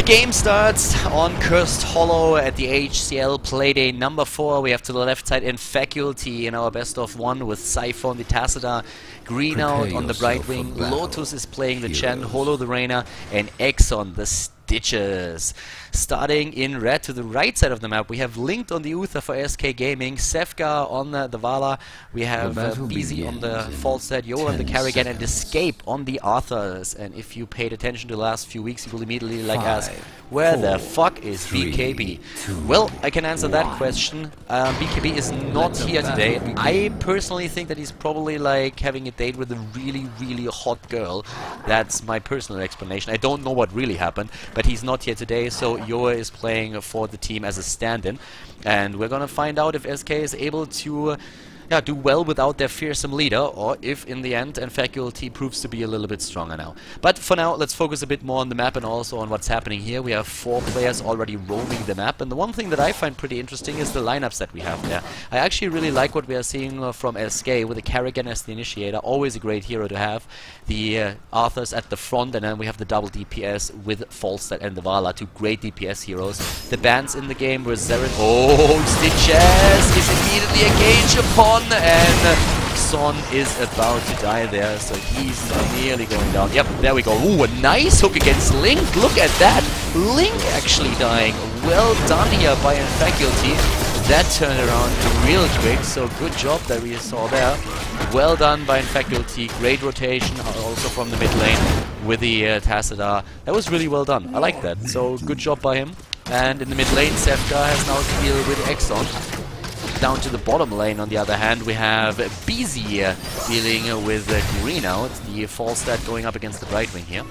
game starts on Cursed Hollow at the HCL Playday number 4. We have to the left side in Faculty in our best of 1 with Siphon, the Tacita, Green out on the right wing, Lotus is playing the Chen, Holo the Reina, and Exxon the Stitches. Starting in red to the right side of the map, we have Linked on the Uther for SK Gaming, Sefka on the Vala, we have BZ on the Falstad, Yo on the Carrigan, and Escape on the Arthurs. And if you paid attention to the last few weeks, you will immediately ask, where the fuck is BKB? Well, I can answer that question. BKB is not here today. I personally think that he's probably like having a date with a really, really hot girl. That's my personal explanation. I don't know what really happened, but he's not here today, so Yoa is playing for the team as a stand-in, and we're gonna find out if SK is able to do well without their fearsome leader, or if in the end Faculty proves to be a little bit stronger now. But for now, let's focus a bit more on the map and also on what's happening here. We have 4 players already roaming the map, and the one thing that I find pretty interesting is the lineups that we have there. I actually really like what we are seeing from SK with the Carrigan as the initiator, always a great hero to have. The Arthurs at the front, and then we have the double DPS with Falstad and the Vala, 2 great DPS heroes. The bans in the game were Zeren. Oh, Stitches is immediately engaged upon, and Son is about to die there, so he's nearly going down. Yep, there we go. Ooh, a nice hook against Link. Look at that. Link actually dying. Well done here by Faculty. That turned around real quick, so good job that we saw there. Well done by Faculty. Great rotation also from the mid lane with the Tacita. That was really well done. I like that. So good job by him. And in the mid lane, Sefka has now to deal with Exxon. Down to the bottom lane, on the other hand, we have BZ dealing with Green out. The Falstad going up against the right wing here.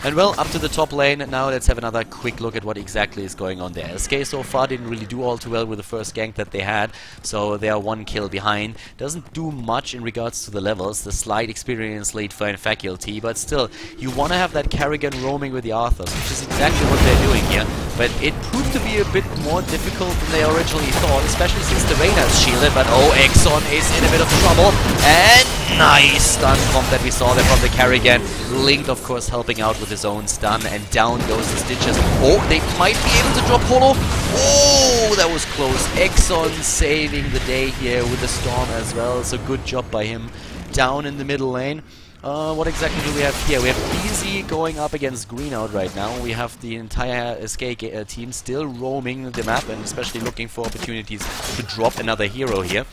And well, up to the top lane. Now let's have another quick look at what exactly is going on there. SK so far didn't really do all too well with the first gank that they had, so they are 1 kill behind. Doesn't do much in regards to the levels, the slight experience lead for Faculty, but still, you want to have that Carrigan roaming with the Arthurs, which is exactly what they're doing here. But it proved to be a bit more difficult than they originally thought, especially since the Reina is shielded. But oh, Exxon is in a bit of trouble, and nice stun comp that we saw there from the Carrigan. Linked, of course, helping out with his own stun, and down goes the Stitches. Oh, they might be able to drop Holo. Oh, that was close. Exxon saving the day here with the Storm as well, so good job by him. Down in the middle lane. What exactly do we have here? We have BZ going up against Green out right now. We have the entire SK team still roaming the map and especially looking for opportunities to drop another hero here.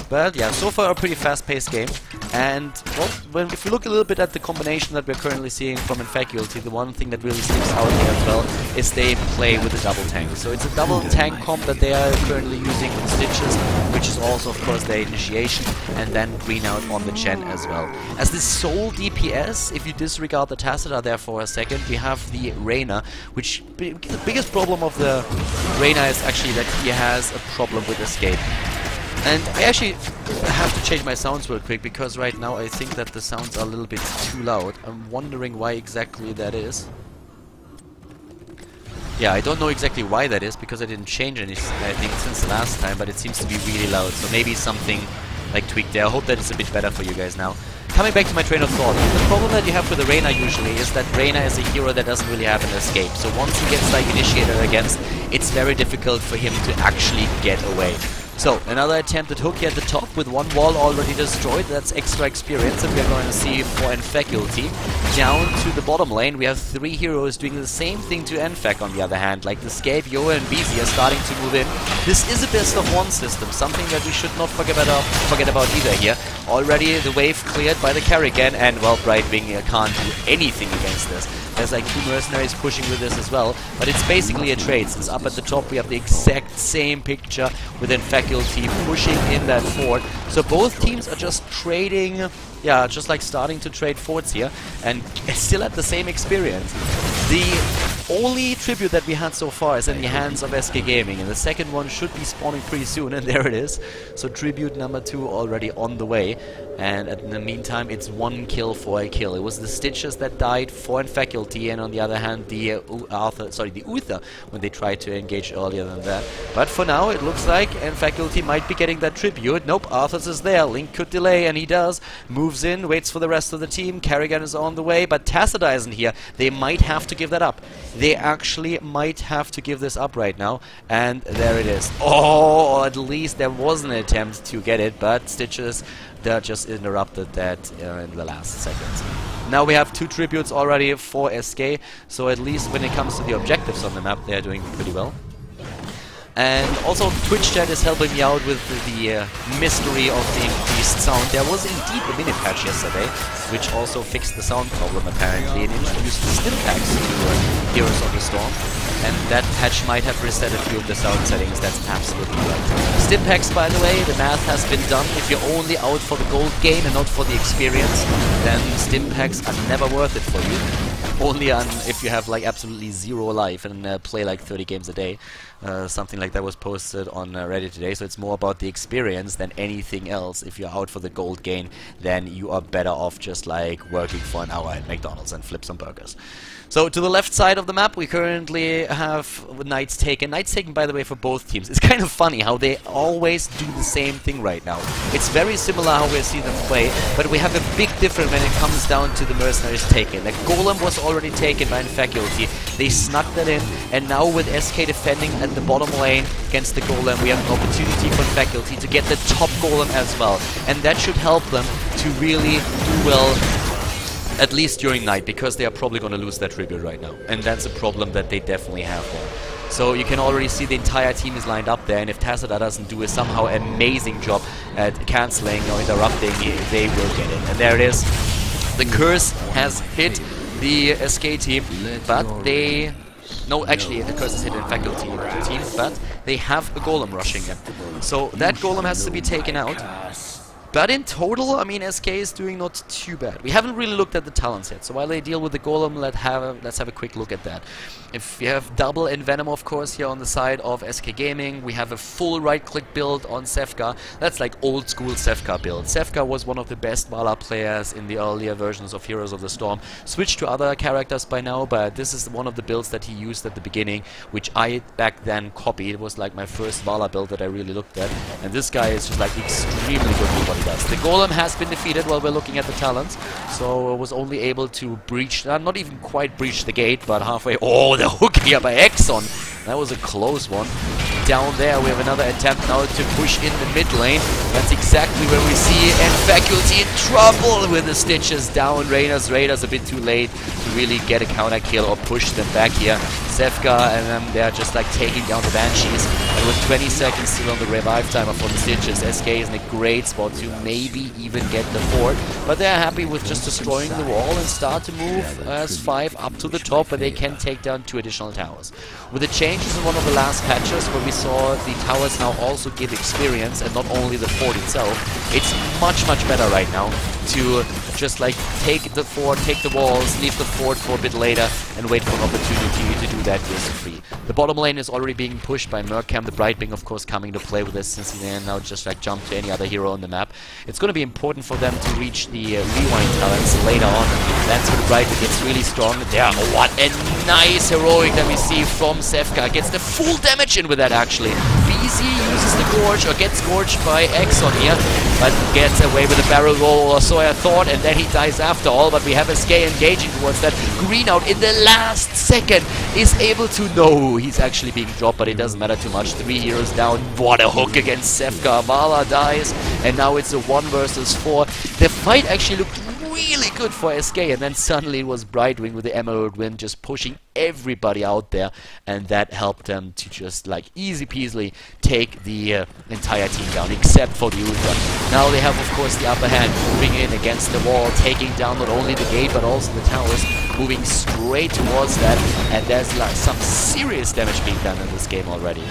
But yeah, so far a pretty fast-paced game. And well, if we look a little bit at the combination that we're currently seeing from Faculty, the one thing that really sticks out here as well is they play with a double tank. So it's a double tank comp that they are currently using with Stitches, which is also of course their initiation, and then Green out on the Chen as well. As the sole DPS, if you disregard the Tacita there for a second, we have the Reina, which the biggest problem of the Reina is actually that he has a problem with escape. And I actually have to change my sounds real quick, because right now I think that the sounds are a little bit too loud. I'm wondering why exactly that is. Yeah, I don't know exactly why that is, because I didn't change anything since the last time, but it seems to be really loud, so maybe something like tweaked there. I hope that it's a bit better for you guys now. Coming back to my train of thought, the problem that you have with the Reina usually is that Reina is a hero that doesn't really have an escape. So once he gets like initiated against, it's very difficult for him to actually get away. So, another attempted hook here at the top with 1 wall already destroyed. That's extra experience that we're going to see for Faculty. Down to the bottom lane, we have 3 heroes doing the same thing to Fac on the other hand. Like the Scape, Yoa and BZ are starting to move in. This is a best of 1 system, something that we should not forget about either here. Already the wave cleared by the Carrigan, and well, Brightwing can't do anything against this. There's like 2 mercenaries pushing with this as well, but it's basically a trade, since up at the top we have the exact same picture within Faculty pushing in that fort. So both teams are just trading, yeah, just like starting to trade forts here, and still at the same experience. The only tribute that we had so far is in the hands of SK Gaming, and the second one should be spawning pretty soon, and there it is. So tribute number 2 already on the way, and in the meantime it's 1 kill for a kill. It was the Stitches that died for Faculty, and on the other hand the Uther when they tried to engage earlier than that. But for now it looks like Faculty might be getting that tribute. Nope, Arthur's is there. Link could delay, and he does. Moves in, waits for the rest of the team. Carrigan is on the way, but Tacita isn't here. They might have to give that up. they actually might have to give this up right now. And there it is. Oh, or at least there was an attempt to get it, but Stitches, they just interrupted that in the last seconds. Now we have 2 tributes already for SK, so at least when it comes to the objectives on the map, they are doing pretty well. And also Twitch chat is helping me out with the mystery of the increased sound. There was indeed a mini patch yesterday, which also fixed the sound problem apparently and introduced stim packs to Heroes of the Storm. And that patch might have reset a few of the sound settings, that's absolutely right. Stim packs, by the way, the math has been done. If you're only out for the gold gain and not for the experience, then stim packs are never worth it for you. Only if you have like absolutely 0 life and play like 30 games a day. Something like that was posted on Reddit today, so it's more about the experience than anything else. If you're out for the gold gain, then you are better off just like working for an hour at McDonald's and flip some burgers. So to the left side of the map we currently have Knights Taken. Knights Taken, by the way, for both teams. It's kind of funny how they always do the same thing right now. It's very similar how we see them play, but we have a big difference when it comes down to the Mercenaries Taken. Like Golem was already taken by Faculty. They snuck that in, and now with SK defending at the bottom lane against the Golem, we have an opportunity for Faculty to get the top Golem as well. And that should help them to really do well, at least during night, because they are probably going to lose that tribute right now. And that's a problem that they definitely have there. So you can already see the entire team is lined up there, and if Tassadar doesn't do a somehow amazing job at cancelling or interrupting, they will get it. And there it is. The curse has hit the SK team, but they... No, actually, the curse is hit in Faculty team, but they have a Golem rushing them. So that Golem has to be taken out. But in total, I mean, SK is doing not too bad. We haven't really looked at the talents yet, so while they deal with the Golem, let's have a quick look at that. If you have Double and Venom, of course, here on the side of SK Gaming, we have a full right-click build on Sefka. That's like old-school Sefka build. Sefka was one of the best Vala players in the earlier versions of Heroes of the Storm. Switched to other characters by now, but this is one of the builds that he used at the beginning, which I back then copied. It was like my first Vala build that I really looked at, and this guy is just like extremely good with what he does. The Golem has been defeated while we're looking at the talents, so was only able to breach, not even quite breach the gate, but halfway. Oh, the hook here by Exxon. That was a close one. Down there we have another attempt now to push in the mid lane. That's exactly where we see and Faculty in trouble with the Stitches down. Raiders a bit too late to really get a counter kill or push them back here. Sefka and them, they're just like taking down the Banshees. And with 20 seconds still on the revive timer for the Stitches, SK is in a great spot to maybe even get the fort. But they're happy with just destroying the wall and start to move as 5 up to the top, where they can take down 2 additional towers. With the changes in one of the last patches, where we saw the towers now also give experience and not only the fort itself, it's much better right now to just like take the fort, take the walls, leave the fort for a bit later and wait for an opportunity to do that risk-free. The bottom lane is already being pushed by Merkham, the Brightwing of course coming to play with this, since he can now just like jump to any other hero on the map. It's going to be important for them to reach the rewind talents later on. That's where the Brightwing gets really strong there. Oh, what a nice heroic that we see from Sefka. Gets the full damage in with that actually. BZ uses the Gorge, or gets gorged by Exxon here, but gets away with a barrel roll, or so I thought, and then he dies after all. But we have SK engaging towards that. Green out in the last second is able to... No, he's actually being dropped, but it doesn't matter too much. 3 heroes down. What a hook against Sefka. Vala dies, and now it's a 1 versus 4. The fight actually looked really good for SK, and then suddenly it was Brightwing with the Emerald Wind just pushing everybody out there, and that helped them to just like easy peasily take the entire team down, except for the Ultra. Now they have of course the upper hand, moving in against the wall, taking down not only the gate but also the towers, moving straight towards that, and there's like some serious damage being done in this game already.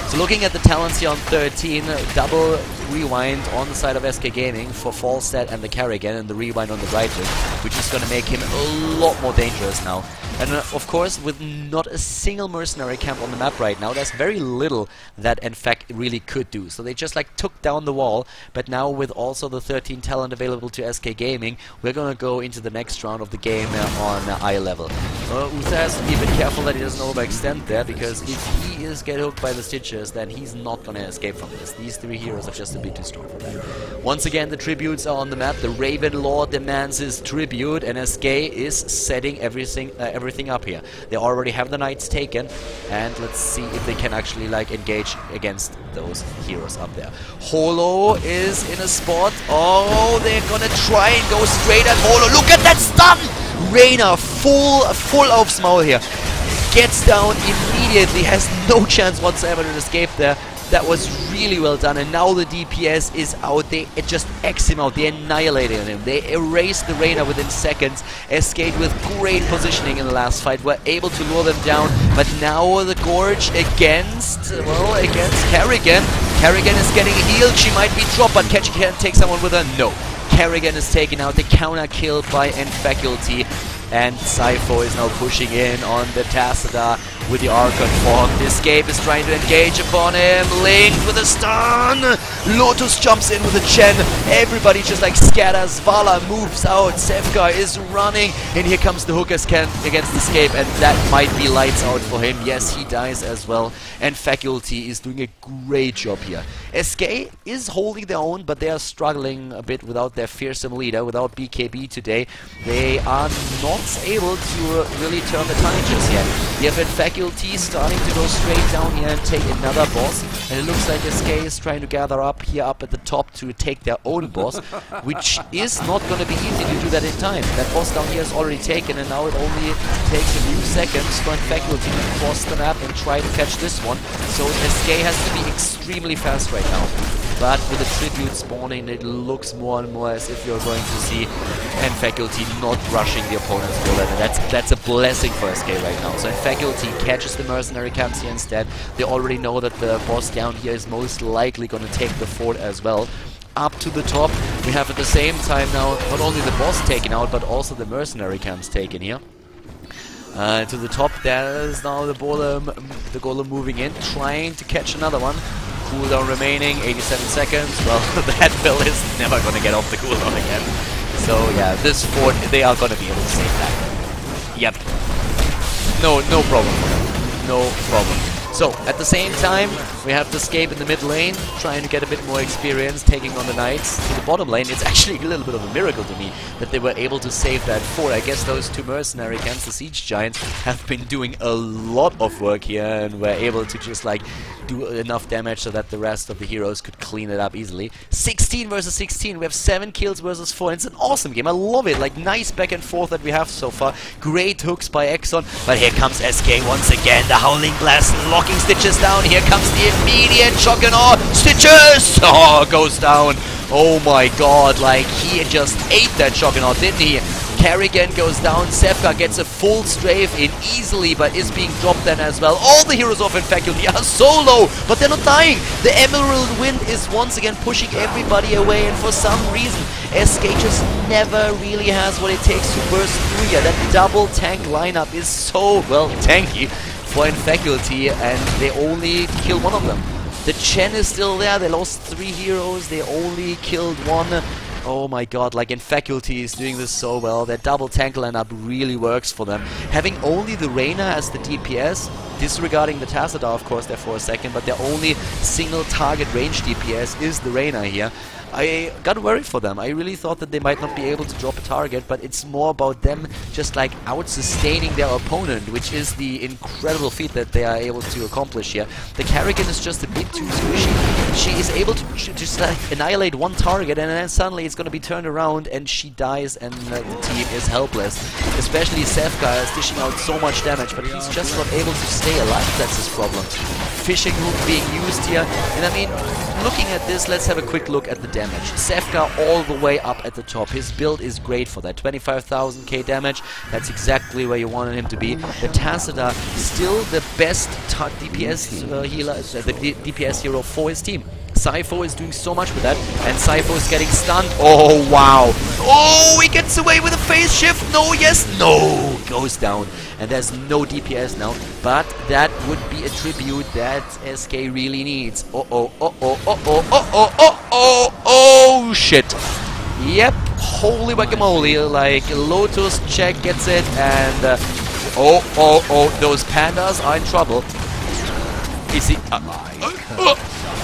So looking at the talents here on 13, double rewind on the side of SK Gaming for Falstad and the Carrigan, and the rewind on the Brightwing, which is going to make him a lot more dangerous now. And of course, with not a single mercenary camp on the map right now, there's very little that in fact really could do. So they just like took down the wall, but now with also the 13 talent available to SK Gaming, we're going to go into the next round of the game on eye level. Uther has to be a bit careful that he doesn't overextend there, because if he is get hooked by the Stitches, then he's not going to escape from this. These 3 heroes are just a bit too strong for that. Once again, the tributes are on the map. The Raven Lord demands his tribute, and SK is setting everything everything up here. They already have the knights taken, and let's see if they can actually like engage against those heroes up there. Holo is in a spot. Oh, they're gonna try and go straight at Holo. Look at that stun! Reyna full of small here. Gets down immediately, has no chance whatsoever to escape there. That was really well done, and now the DPS is out. They just X him out. They annihilated him. They erased the Reyna within seconds. SK with great positioning in the last fight were able to lure them down, but now the Gorge against Kerrigan. Kerrigan is getting healed. She might be dropped, but Ketchy can't take someone with her. No. Kerrigan is taken out. The counter kill by Faculty. And Sypho is now pushing in on the Tassadar with the Archon form. This Escape is trying to engage upon him. Link with a stun. Lotus jumps in with a Chen. Everybody just like scatters. Vala moves out. Sevka is running. And here comes the hookers against Escape. And that might be lights out for him. Yes, he dies as well. And Faculty is doing a great job here. SK is holding their own, but they are struggling a bit without their fearsome leader, without BKB today. They are not able to really turn the tonnages yet. You have Faculty starting to go straight down here and take another boss, and it looks like SK is trying to gather up here up at the top to take their own boss, which is not going to be easy to do that in time. That boss down here is already taken, and now it only takes a few seconds for Faculty to cross the map and try to catch this one. So SK has to be extremely fast right now. But with the tribute spawning, it looks more and more as if you're going to see Faculty not rushing the opponent's bullet, and that's a blessing for SK right now. So Faculty catches the mercenary camps here instead. They already know that the boss down here is most likely going to take the fort as well. Up to the top, we have at the same time now not only the boss taken out, but also the mercenary camps taken here. To the top, there is now the golem moving in, trying to catch another one. Cooldown remaining, 87 seconds. Well, that bill is never going to get off the cooldown again. So yeah, this fort, they are going to be able to save that. Yep. No problem for them. No problem. So, at the same time, we have the Escape in the mid lane, trying to get a bit more experience, taking on the Knights. To the bottom lane, it's actually a little bit of a miracle to me that they were able to save that fort. I guess those two mercenary camps, the Siege Giants, have been doing a lot of work here and were able to just like do enough damage so that the rest of the heroes could clean it up easily. 16 versus 16, we have 7 kills versus 4, and it's an awesome game. I love it, like nice back and forth that we have so far. Great hooks by Exxon, but here comes SK once again, the Howling Blast, locking Stitches down. Here comes the immediate shock and awe. Stitches! Oh, goes down. Oh my god, like he just ate that shock and awe, didn't he? Kerrigan goes down, Sevka gets a full strafe in easily, but is being dropped then as well. All the heroes of Faculty are so low, but they're not dying. The Emerald Wind is once again pushing everybody away, and for some reason, SK just never really has what it takes to burst through here. That double tank lineup is so, well, tanky for Faculty, and they only kill one of them. The Chen is still there, they lost 3 heroes, they only killed 1. Oh my god, like Faculty is doing this so well. Their double tank lineup really works for them. Having only the Reyna as the DPS, disregarding the Tassadar of course there for a second, but their only single target range DPS is the Reyna here. I got worried for them. I really thought that they might not be able to drop a target, but it's more about them just like out-sustaining their opponent, which is the incredible feat that they are able to accomplish here. The Kerrigan is just a bit too squishy. She is able to just like annihilate one target, and then suddenly it's going to be turned around and she dies, and the team is helpless. Especially Sevka is dishing out so much damage, but he's just not able to stay alive. That's his problem. Fishing hook being used here, and I mean, looking at this, let's have a quick look at the damage. Sevka all the way up at the top. His build is great for that. 25,000k damage. That's exactly where you wanted him to be. The Tassadar still the best DPS healer, the DPS hero for his team. Sypho is doing so much with that, and Sypho is getting stunned. Oh, wow. Oh, he gets away with a phase shift. No, yes, no. Goes down. And there's no DPS now, but that would be a tribute that SK really needs. Oh, shit. Yep, holy guacamole. Like, Lotus check gets it, and those pandas are in trouble. Is he...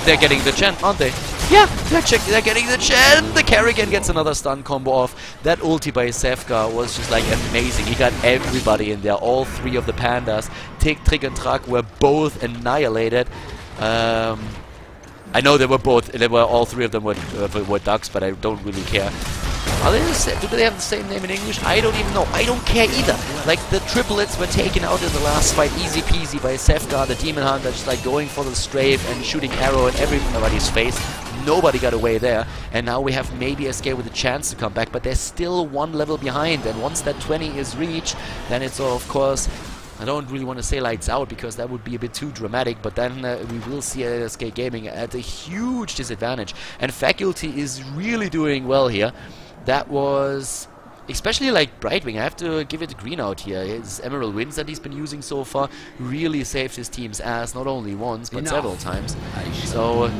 they're getting the Chen, aren't they? Yeah, they're getting the Chen. The Kerrigan gets another stun combo off. That ulti by Sefka was just like amazing. He got everybody in there. All three of the pandas, Tick, Trick, and Trak were both annihilated. I know they were all three of them were ducks, but I don't really care. Are they do they have the same name in English? I don't even know. I don't care either. Like, the triplets were taken out in the last fight easy peasy by Sefka, the Demon Hunter, just like going for the strafe and shooting arrow in everybody's face. Nobody got away there. And now we have maybe SK with a chance to come back, but they're still one level behind. And once that 20 is reached, then it's of course, I don't really want to say lights out because that would be a bit too dramatic, but then we will see SK Gaming at a huge disadvantage. And Faculty is really doing well here. That was, especially like Brightwing, I have to give it a green out here. His Emerald Winds that he's been using so far really saved his team's ass, not only once, but several times. So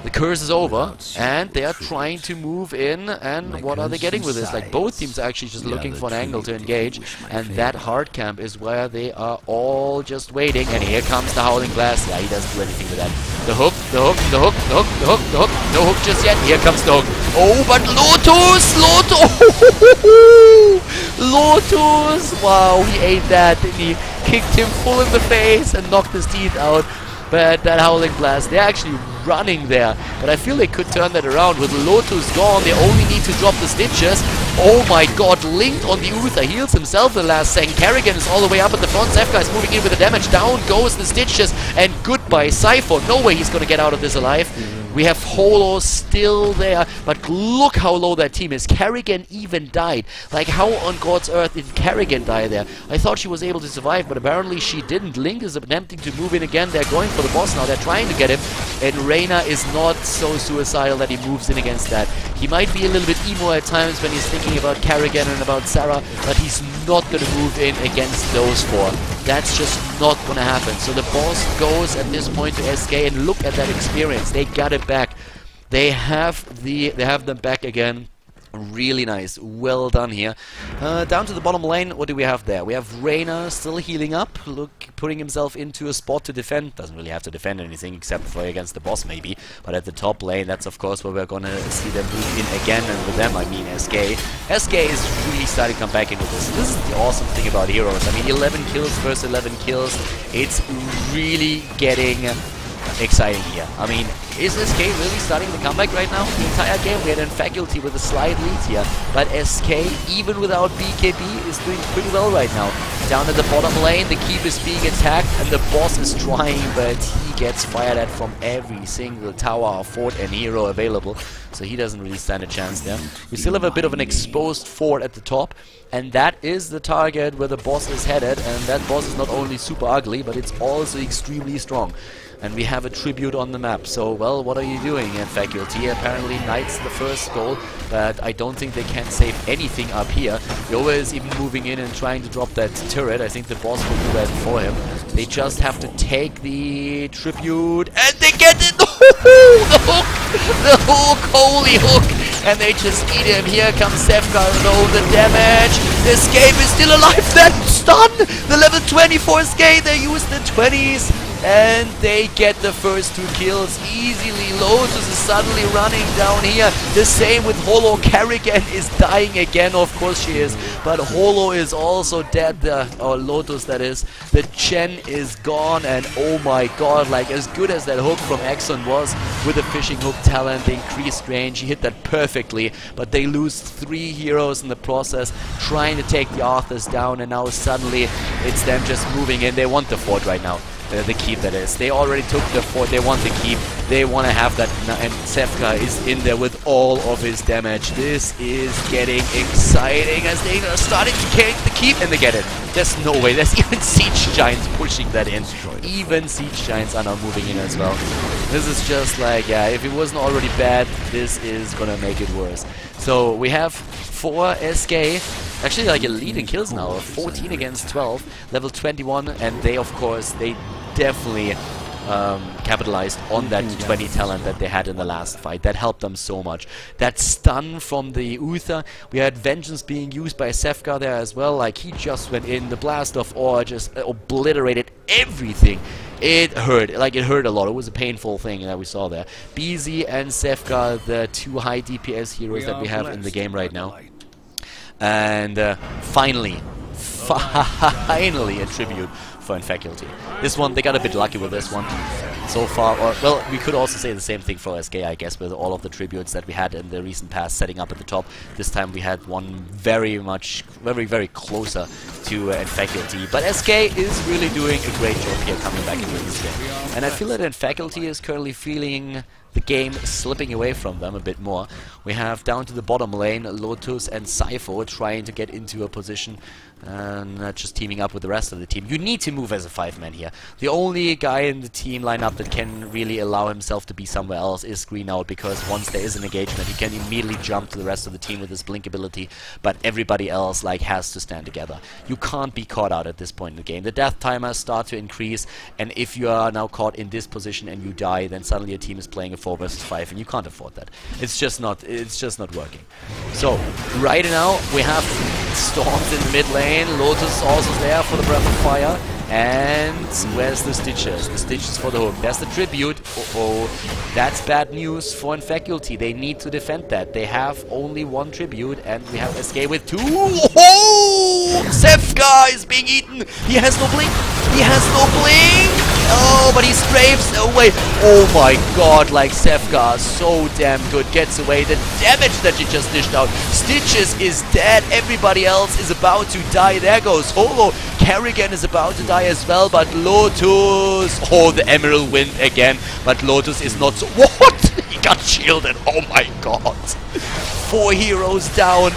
the curse is over, and they are trying to move in, and what are they getting with this? Like, both teams are actually just looking for an angle to engage, and that hard camp is where they are all just waiting, and here comes the Howling Blast. Yeah, he doesn't do anything with that. The hook, the hook, the hook, the hook, the hook, the hook. No hook just yet. Here comes the hook. Oh, but Lotus! Lotus! Wow, he ate that, didn't he? Kicked him full in the face and knocked his teeth out. But that Howling Blast, they're actually running there. But I feel they could turn that around. With Lotus gone, they only need to drop the Stitches. Oh my god, linked on the Uther. Heals himself the last second. Kerrigan is all the way up at the front. Sefka is moving in with the damage. Down goes the Stitches. And goodbye, Cypher. No way he's going to get out of this alive. We have Holo still there, but look how low that team is. Kerrigan even died. Like, how on God's earth did Kerrigan die there? I thought she was able to survive, but apparently she didn't. Link is attempting to move in again. They're going for the boss now. They're trying to get him. And Reyna is not so suicidal that he moves in against that. He might be a little bit emo at times when he's thinking about Kerrigan and about Sarah, but he's not going to move in against those four. That's just not going to happen. So the boss goes at this point to SK, and look at that experience. They got it back. They have them back again. Really nice. Well done here. Down to the bottom lane, what do we have there? We have Reyna still healing up, putting himself into a spot to defend. Doesn't really have to defend anything except for against the boss maybe. But at the top lane, that's of course where we're gonna see them move in again. And with them, I mean SK. SK is really starting to come back into this. This is the awesome thing about Heroes. I mean, 11 kills versus 11 kills. It's really getting exciting here. I mean, is SK really starting the comeback right now? The entire game we had in Faculty with a slight lead here, but SK, even without BKB, is doing pretty well right now. Down at the bottom lane, the keep is being attacked, and the boss is trying, but he gets fired at from every single tower, fort, and hero available, so he doesn't really stand a chance there. We still have a bit of an exposed fort at the top, and that is the target where the boss is headed, and that boss is not only super ugly, but it's also extremely strong. And we have a tribute on the map. So, well, what are you doing in Faculty? Apparently Knight's the first goal, but I don't think they can save anything up here. Yoa is even moving in and trying to drop that turret. I think the boss will do that for him. They just have to take the tribute, and they get it! The hook! The hook! Holy hook! And they just eat him. Here comes Sefka. No, the damage! Escape is still alive! That stun! The level 24 Escape! They use the 20s! And they get the first 2 kills easily. Lotus is suddenly running down here. The same with Holo. Kerrigan is dying again. Of course she is. But Holo is also dead. Or Lotus, that is. The Chen is gone. And oh my god, like, as good as that hook from Exxon was with the fishing hook talent, the increased range, he hit that perfectly. But they lose 3 heroes in the process, trying to take the Arthurs down. And now suddenly it's them just moving in. They want the fort right now. The keep, that is. They already took the fort. They want the keep. They want to have that. And Sefka is in there with all of his damage. This is getting exciting as they are starting to take the keep, and they get it. There's no way. There's even Siege Giants pushing that in. Even Siege Giants are now moving in as well. This is just like, yeah, if it wasn't already bad, this is gonna make it worse. So we have 4 SK. Actually, like, a lead in kills now, 14 against 12, level 21, and they, of course, they definitely capitalized on that 20 talent that they had in the last fight. That helped them so much. That stun from the Uther, we had Vengeance being used by Sefka there as well. Like, he just went in, the Blast of Ore just obliterated everything It hurt, like it hurt a lot. It was a painful thing that we saw there. BZ and Sefka, the two high DPS heroes that we have in the game right now. And finally a tribute for Faculty. This one, they got a bit lucky with this one so far. Or, well, we could also say the same thing for SK, I guess, with all of the tributes that we had in the recent past setting up at the top. This time we had one very closer to Faculty. But SK is really doing a great job here coming back into this game. And I feel that Faculty is currently feeling the game slipping away from them a bit more. We have down to the bottom lane Lotus and Sypho trying to get into a position and just teaming up with the rest of the team. You need to move as a 5-man here. The only guy in the team lineup that can really allow himself to be somewhere else is Greenout, because once there is an engagement he can immediately jump to the rest of the team with his blink ability, but everybody else like has to stand together. You can't be caught out at this point in the game. The death timers start to increase, and if you are now caught in this position and you die, then suddenly your team is playing a 4 versus 5 and you can't afford that. It's just not working. So right now we have Storms in the mid lane. Lotus also there for the Breath of Fire. And where's the Stitches? The Stitches for the hook. There's the tribute. That's bad news for Faculty. They need to defend that. They have only one tribute, and we have SK with 2. Oh! Sefka is being eaten. He has no blink. He has no blink. Oh, but he strafes away. Oh my god, like Sefka, so damn good. Gets away. The damage that he just dished out. Stitches is dead. Everybody else is about to die. There goes Holo. Kerrigan is about to die as well, but Lotus... Oh, the Emerald Wind again. But Lotus is not so... What? He got shielded. Oh my god. 4 heroes down.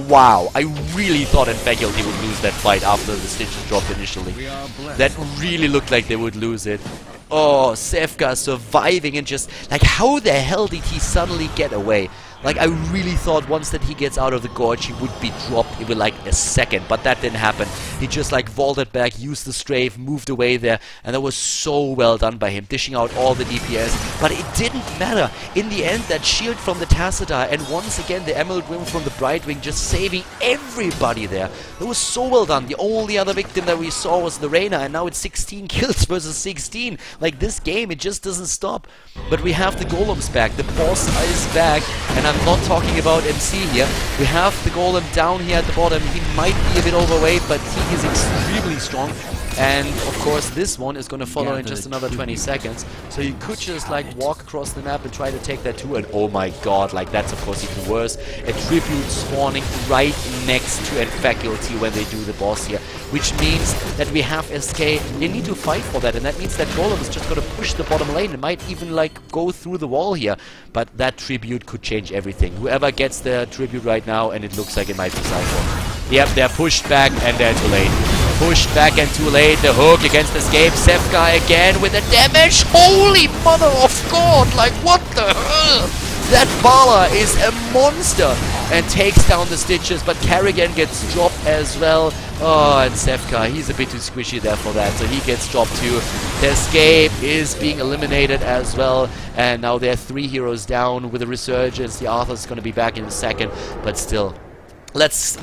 Wow, I really thought Faculty would lose that fight after the Stitches dropped initially. That really looked like they would lose it. Oh, Sefka surviving and just... Like, how the hell did he suddenly get away? Like, I really thought once that he gets out of the gorge, he would be dropped in like a second, but that didn't happen. He just like vaulted back, used the strafe, moved away there, and that was so well done by him, dishing out all the DPS. But it didn't matter. In the end, that shield from the Tacita, and once again the Emerald Wind from the Brightwing, just saving everybody there. That was so well done. The only other victim that we saw was the Reyna, and now it's 16 kills versus 16. Like, this game, it just doesn't stop. But we have the Golems back, the boss is back, and I'm not talking about MC here. We have the Golem down here at the bottom. He might be a bit overweight, but he is extremely strong. And of course this one is going to follow in just another 20 seconds. So you could just like walk across the map and try to take that too. And oh my god, like that's of course even worse. A tribute spawning right next to Faculty when they do the boss here. Which means that we have SK. They need to fight for that, and that means that Golem is just going to push the bottom lane. It might even like go through the wall here. But that tribute could change everything. Whoever gets the tribute right now, and it looks like it might be Sypho. Yep, they're pushed back and they're too late. Pushed back and too late. The hook against Escape. Sefka again with the damage. Holy mother of god! Like what the hell? That Bala is a monster and takes down the Stitches, but Kerrigan gets dropped as well. Oh, and Sefka, he's a bit too squishy there for that, so he gets dropped too. The Escape is being eliminated as well, and now there are 3 heroes down with a resurgence. The Arthur's going to be back in a second, but still.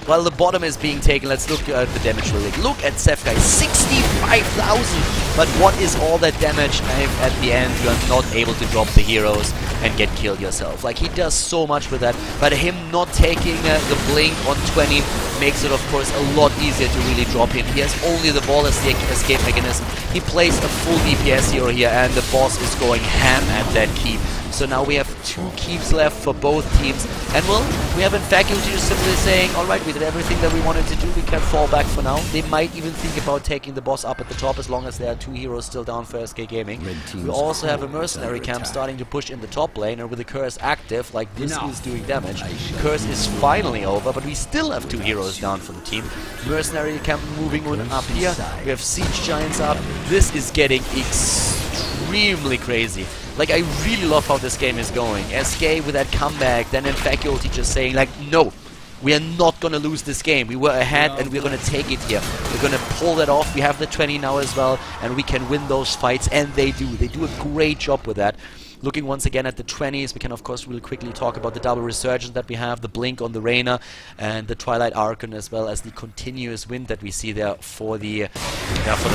While the bottom is being taken, let's look at the damage really. Look at Sefka, 65,000. But what is all that damage if at the end you are not able to drop the heroes and get killed yourself? Like, he does so much with that, but him not taking the blink on 20 makes it of course a lot easier to really drop him. He has only the ball as the escape mechanism. He plays a full DPS hero here, and the boss is going ham at that keep. So now we have 2 keeps left for both teams. And well, we have Faculty just simply saying, alright, we did everything that we wanted to do, we can fall back for now. They might even think about taking the boss up at the top as long as there are 2 heroes still down for SK Gaming. We also have a mercenary camp starting to push in the top lane, and with the curse active, like this is doing damage. Curse is finally over, but we still have 2 heroes down for the team. Mercenary camp moving on up here. We have Siege Giants up. This is getting extremely crazy. Like, I really love how this game is going. SK with that comeback, then Faculty just saying, like, no, we are not going to lose this game. We were ahead and we're going to take it here. We're going to pull that off. We have the 20 now as well, and we can win those fights, and they do. They do a great job with that. Looking once again at the 20s, we can of course really quickly talk about the double resurgence that we have, the blink on the Reyna, and the Twilight Archon, as well as the continuous wind that we see there for the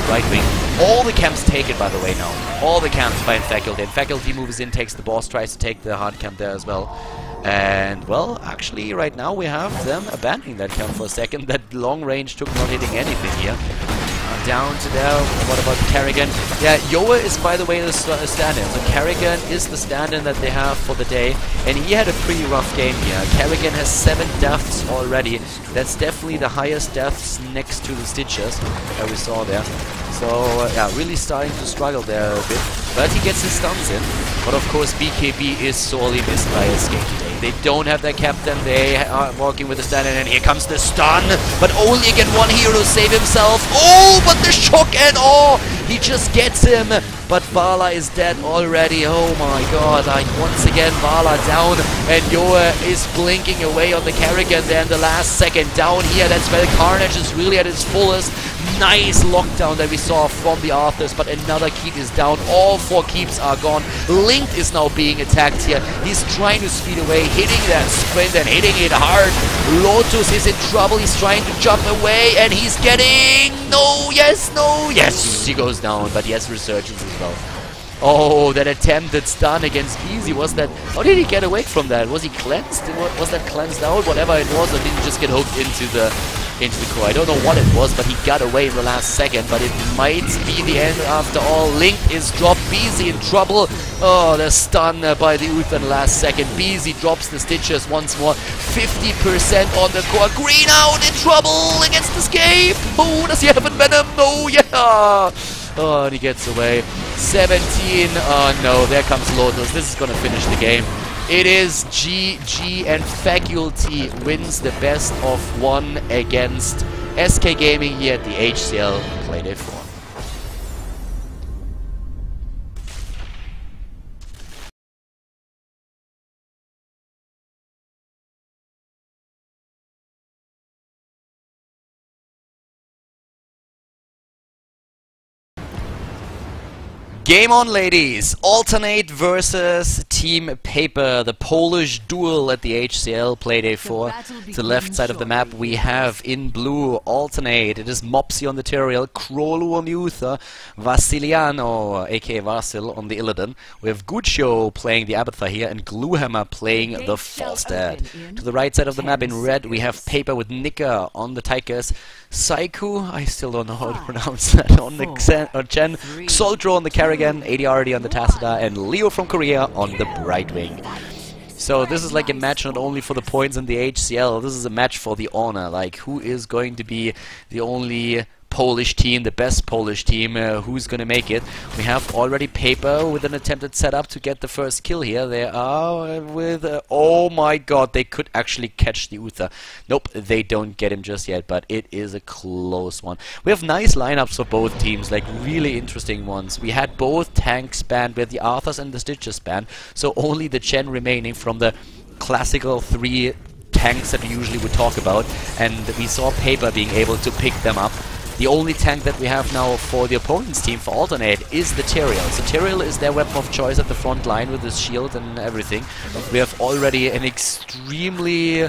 right wing. All the camps taken, by the way, now. All the camps by Faculty. And Faculty moves in, takes the boss, tries to take the hard camp there as well. And, well, actually, right now we have them abandoning that camp for a second. That long range took not hitting anything here. Down to there. What about Kerrigan? Yeah, Yoa is, by the way, the stand-in. So Kerrigan is the stand-in that they have for the day. And he had a pretty rough game here. Kerrigan has 7 deaths already. That's definitely the highest deaths next to the Stitches that we saw there. So, yeah, really starting to struggle there a bit. But he gets his stuns in. But, of course, BKB is sorely missed by Escape today. They don't have their captain. They are walking with the stand-in. And here comes the stun. But only again one hero to save himself. Oh, but the shock and awe! He just gets him. But Vala is dead already. Oh my god. Once again, Vala down. And Yoa is blinking away on the Kerrigan there in the last second. Down here, that's where Carnage is really at its fullest. Nice lockdown that we saw from the Arthurs, but another keep is down. All 4 keeps are gone. Link is now being attacked here. He's trying to speed away, hitting that sprint and hitting it hard. Lotus is in trouble. He's trying to jump away, and he's getting... No, yes, no, yes! He goes down, but he has resurgence as well. Oh, that attempted stun against Easy. Was that... How did he get away from that? Was he cleansed? Was that cleansed out? Whatever it was, or did he just get hooked into the core? I don't know what it was, but he got away in the last second. But it might be the end after all. Link is dropped. Beezy in trouble. Oh, the stun by the Uther in the last second. Beezy drops the Stitches once more. 50% on the core. Green out in trouble against Escape. Oh, does he have Venom? No, yeah. Oh, and he gets away. 17. Oh no, there comes Lotus. This is gonna finish the game. It is GG, and Faculty wins the best of 1 against SK Gaming here at the HCL Playday 4. Game on, ladies! Alternate versus Team Paper, the Polish duel at the HCL Playday 4. To the left side of the map we have in blue Alternate. It is Mopsy on the Teriel, Krolu on the Uther, Vasiliano, aka Vasil, on the Illidan. We have Guccio playing the Abathar here, and Gluehammer playing the Falstad. To the right side of the map in red we have Paper with Nika on the Tigers, Saiku, I still don't know how to pronounce that, on the Chen, Xoltro on the Kerrigan, ADRD on the Tacita, and Leo from Korea on the Brightwing. So this is like a match not only for the points in the HCL, this is a match for the honor. Like, who is going to be the only Polish team, the best Polish team, who's gonna make it? We have already Paper with an attempted setup to get the first kill here. They are with... oh my god, they could actually catch the Uther. Nope, they don't get him just yet, but it is a close one. We have nice lineups for both teams, like really interesting ones. We had both tanks banned, with the Arthurs and the Stitches banned, so only the Chen remaining from the classical 3 tanks that we usually would talk about, and we saw Paper being able to pick them up. The only tank that we have now for the opponent's team for Alternate is the Teriel. So Teriel is their weapon of choice at the front line with his shield and everything. We have already an extremely...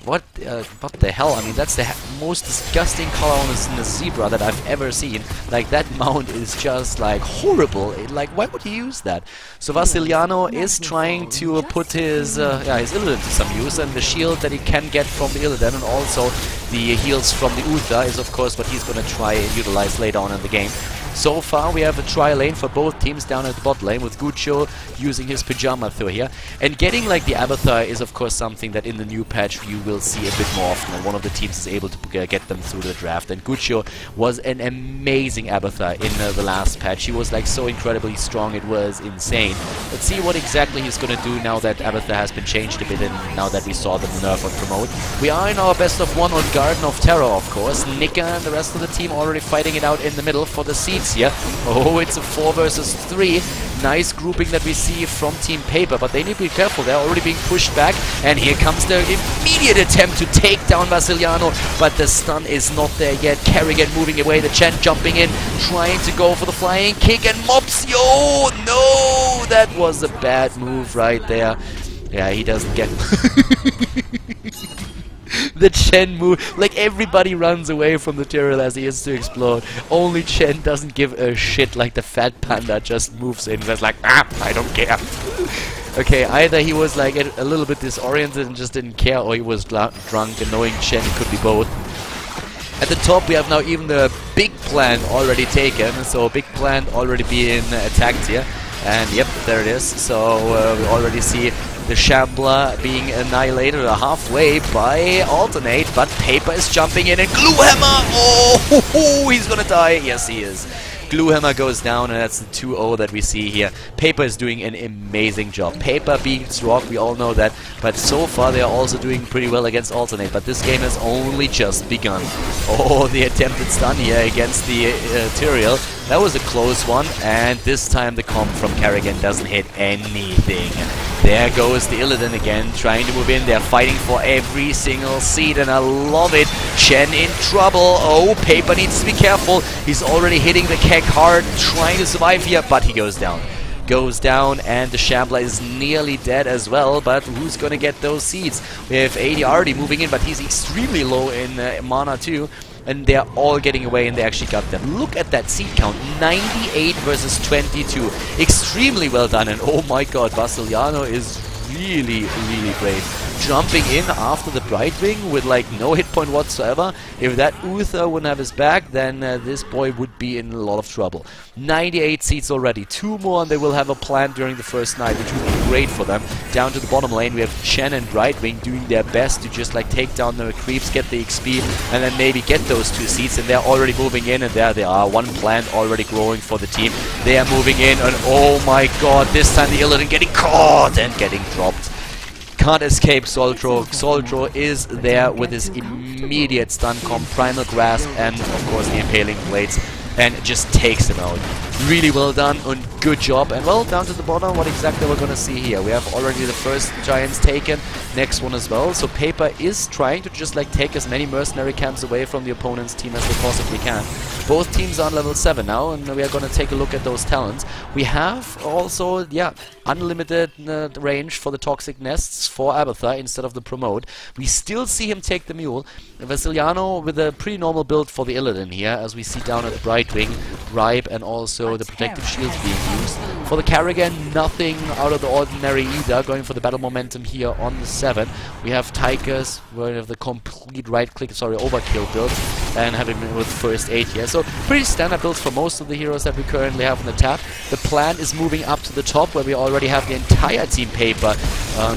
What the hell? I mean, that's the most disgusting color on a zebra that I've ever seen. Like, that mount is just, like, horrible. Like, why would he use that? So Vasiliano is trying to put his Illidan to some use, and the shield that he can get from the Illidan, and also the heals from the Uther, is of course what he's gonna try and utilize later on in the game. So far we have a try lane for both teams down at the bot lane, with Guccio using his Pyjama through here. And getting like the Abathar is of course something that in the new patch you will see a bit more often, and one of the teams is able to get them through the draft. And Guccio was an amazing Abathar in the last patch. He was like so incredibly strong, it was insane. Let's see what exactly he's gonna do now that Abathar has been changed a bit, and now that we saw the nerf on promote. We are in our best of 1 on Garden of Terror, of course. Nika and the rest of the team already fighting it out in the middle for the seeds here. Oh, it's a 4 versus 3. Nice grouping that we see from Team Paper, but they need to be careful. They're already being pushed back, and here comes the immediate attempt to take down Vasiliano, but the stun is not there yet. Kerrigan moving away, the Chen jumping in, trying to go for the flying kick, and Mopsio! No! That was a bad move right there. Yeah, he doesn't get... The Chen move, like everybody runs away from the Tyrael as he is to explode. Only Chen doesn't give a shit, like the fat panda just moves in. That's like, I don't care. Okay, either he was like a little bit disoriented and just didn't care, or he was drunk and knowing Chen, it could be both. At the top we have now even the big plant already taken, so big plant already being attacked here. And yep, there it is. So we already see the Shambler being annihilated halfway by Alternate, but Paper is jumping in and Gluehammer! Oh, he's gonna die! Yes, he is. Gluehammer goes down, and that's the 2-0 that we see here. Paper is doing an amazing job. Paper beats Rock, we all know that, but so far they are also doing pretty well against Alternate, but this game has only just begun. Oh, the attempted stun here against the Tyrael. That was a close one, and this time the comp from Kerrigan doesn't hit anything. There goes the Illidan again, trying to move in. They're fighting for every single seed, and I love it. Chen in trouble. Oh, Paper needs to be careful. He's already hitting the keg hard, trying to survive here, but he goes down. And the Shambler is nearly dead as well, but who's gonna get those seeds? We have AD already moving in, but he's extremely low in mana too. And they're all getting away, and they actually got them. Look at that seed count, 98 versus 22. Extremely well done, and oh my god, Vasiliano is really, really great. Jumping in after the Brightwing with like no hit point whatsoever. If that Uther wouldn't have his back, then this boy would be in a lot of trouble. 98 seeds already, 2 more, and they will have a plan during the first night, which would be great for them. Down to the bottom lane, we have Chen and Brightwing doing their best to just like take down the creeps, get the XP, and then maybe get those 2 seeds, and they're already moving in, and there they are, 1 plant already growing for the team. They are moving in, and oh my god, this time the Illidan getting caught and getting dropped. Can't escape Soltro. Soltro is there with his immediate stun comp, Primal Grasp, and of course the Impaling Blades, and just takes him out. Really well done and good job. And well, down to the bottom, what exactly we're gonna see here. We have already the first Giants taken, next one as well. So Paper is trying to just like take as many mercenary camps away from the opponent's team as they possibly can. Both teams are on level 7 now, and we are gonna take a look at those talents. We have also, yeah, unlimited range for the Toxic Nests for Abathar instead of the Promote. We still see him take the Mule. Vasiliano with a pretty normal build for the Illidan here, as we see down at the Brightwing, Ripe, and also the Protective Shields being used. For the Kerrigan, nothing out of the ordinary either, going for the battle momentum here on the 7. We have Tychus, we have the complete overkill build, and have him with first aid here. So pretty standard builds for most of the heroes that we currently have on the tap. The plan is moving up to the top, where we already have the entire Team Paper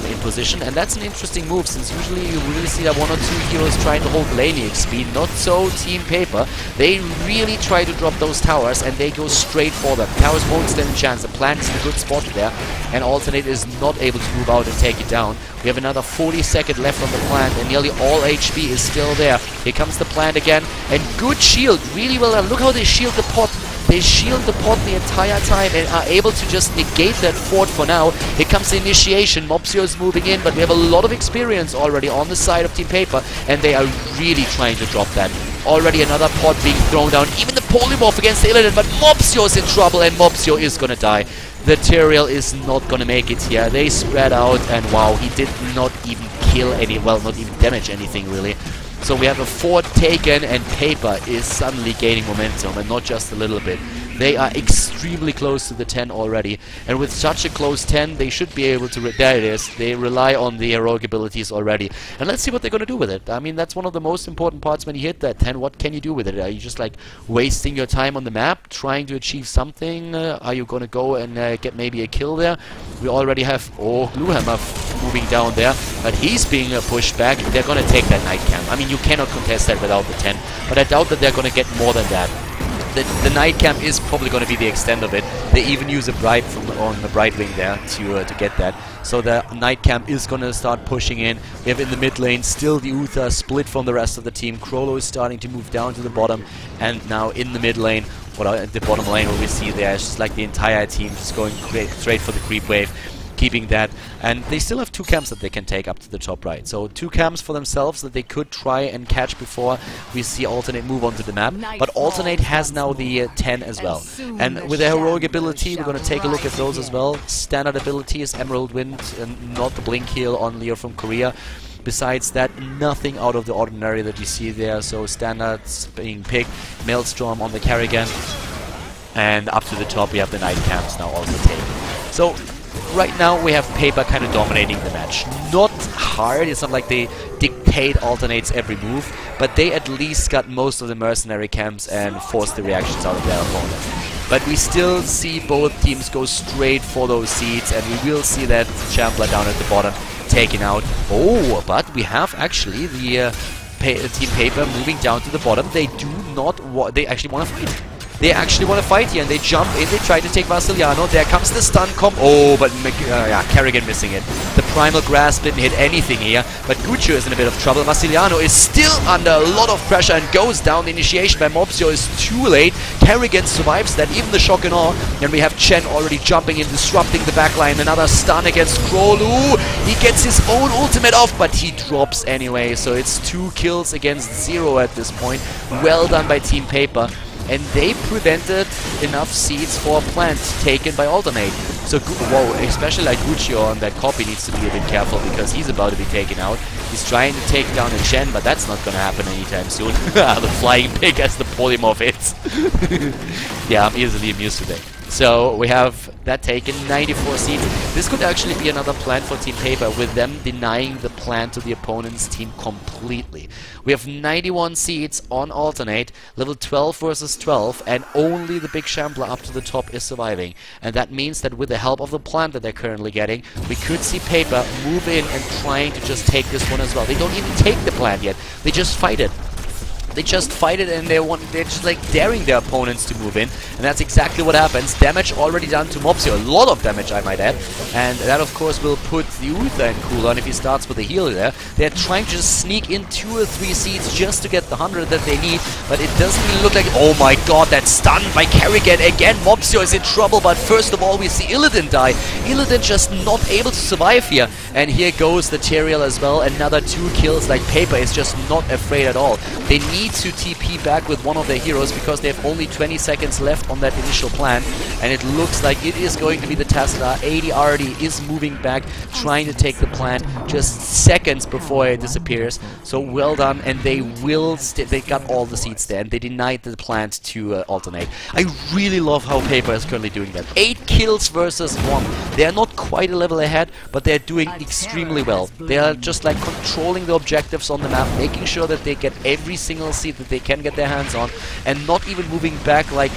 in position, and that's an interesting move, since usually you really see that 1 or 2 heroes trying to hold lane XP. Not so Team Paper. They really try to drop those towers, and they go straight for them. Towers won't stand a chance. The plant is in a good spot there, and Alternate is not able to move out and take it down. We have another 40 seconds left on the plant, and nearly all HP is still there. Here comes the plant again, and good shield, really well done. Look how they shield the pot. They shield the pot the entire time and are able to just negate that fort for now. Here comes the initiation. Mopsio is moving in, but we have a lot of experience already on the side of Team Paper, and they are really trying to drop that. Already another pot being thrown down. Even the Polymorph against the Illidan, but Mopsio is in trouble, and Mopsio is gonna die. The Tyrael is not gonna make it here. They spread out, and wow, he did not even kill any, well, not even damage anything really. So we have a fort taken, and Paper is suddenly gaining momentum, and not just a little bit. They are extremely close to the 10 already, and with such a close 10, they should be able to... there it is. They rely on the heroic abilities already. And let's see what they're going to do with it. I mean, that's one of the most important parts when you hit that 10. What can you do with it? Are you just, like, wasting your time on the map, trying to achieve something? Are you going to go and get maybe a kill there? We already have... oh, Bluehammer moving down there, but he's being pushed back. They're going to take that night camp. I mean, you cannot contest that without the 10, but I doubt that they're going to get more than that. the night camp is probably going to be the extent of it. They even use a bribe on the bright wing there to get that. So the night camp is going to start pushing in. We have in the mid lane still the Uther split from the rest of the team. Krollo is starting to move down to the bottom, and now in the mid lane, the bottom lane, what we see there is just like the entire team just going straight for the creep wave, keeping that, and they still have 2 camps that they can take up to the top right. So 2 camps for themselves that they could try and catch before we see Alternate move onto the map. But Alternate has now the 10 as well. And with their heroic ability, we're going to take a look at those as well. Standard ability is Emerald Wind, and not the Blink heal on Leo from Korea. Besides that, nothing out of the ordinary that you see there. So standards being picked, Maelstrom on the Kerrigan, and up to the top we have the night camps now also taken. So right now we have Paper kind of dominating the match. Not hard, it's not like they dictate Alternates every move, but they at least got most of the mercenary camps and forced the reactions out of their opponent. But we still see both teams go straight for those seeds, and we will see that Champlain down at the bottom taken out. Oh, but we have actually the Team Paper moving down to the bottom. They do not they actually want to fight. They actually want to fight here, and they jump in, they try to take Vasiliano. There comes the stun comp. Oh, but yeah, Kerrigan missing it. The Primal Grasp didn't hit anything here, but Guccio is in a bit of trouble. Vasiliano is still under a lot of pressure and goes down. The initiation by mopsio is too late. Kerrigan survives that, even the shock and awe. And we have Chen already jumping in, disrupting the backline. Another stun against Krollo. He gets his own ultimate off, but he drops anyway. So it's 2 kills against 0 at this point. Well done by Team Paper. And they prevented enough seeds for a plant taken by Alternate. So, whoa, especially like Guccio on that copy needs to be a bit careful, because he's about to be taken out. He's trying to take down a Chen, but that's not going to happen anytime soon. The flying pig as the polymorph hits. Yeah, I'm easily amused today. So we have that taken, 94 seeds. This could actually be another plant for Team Paper, with them denying the plant to the opponent's team completely. We have 91 seeds on Alternate, level 12 versus 12, and only the big Shambler up to the top is surviving. And that means that with the help of the plant that they're currently getting, we could see Paper move in and trying to just take this one as well. They don't even take the plant yet, they just fight it. They just fight it, and they're just like daring their opponents to move in, and that's exactly what happens. Damage already done to mopsio, a lot of damage I might add, and that of course will put the Uther in cooldown if he starts with a heal there. They're trying to just sneak in 2 or 3 seeds just to get the 100 that they need, but it doesn't really look like... Oh my god, that stun by Kerrigan again. Mopsio is in trouble, but first of all we see Illidan die. Illidan just not able to survive here, and here goes the Tyrael as well. Another 2 kills. Like, Paper is just not afraid at all. They need to TP back with one of their heroes, because they have only 20 seconds left on that initial plan, and it looks like it is going to be the Tesla. AD already is moving back, trying to take the plant just seconds before it disappears. So well done, and they will they got all the seeds there, and they denied the plant to Alternate. I really love how Paper is currently doing that. 8 kills versus 1. They are not quite a level ahead, but they are doing extremely well. They are just like controlling the objectives on the map, making sure that they get every single seed that they can get their hands on, and not even moving back like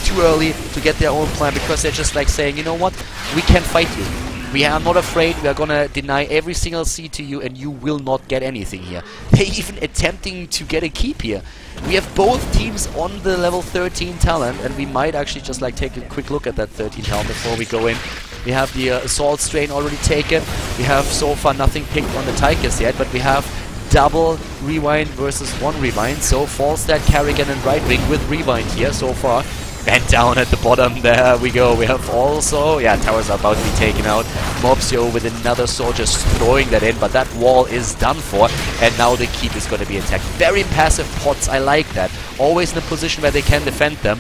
too early to get their own plan, because they're just like saying, you know what, we can fight you. We are not afraid, we are gonna deny every single seed to you, and you will not get anything here. They're even attempting to get a keep here. We have both teams on the level 13 talent, and we might actually just like take a quick look at that 13 talent before we go in. We have the Assault Strain already taken. We have so far nothing picked on the Tychus yet, but we have double Rewind versus 1 Rewind. So Falstad, Kerrigan and Right Wing with Rewind here so far. And down at the bottom, there we go. We have also, yeah, towers are about to be taken out. Mopsio with another sword just throwing that in, but that wall is done for, and now the keep is going to be attacked. Very passive pots, I like that. Always in a position where they can defend them.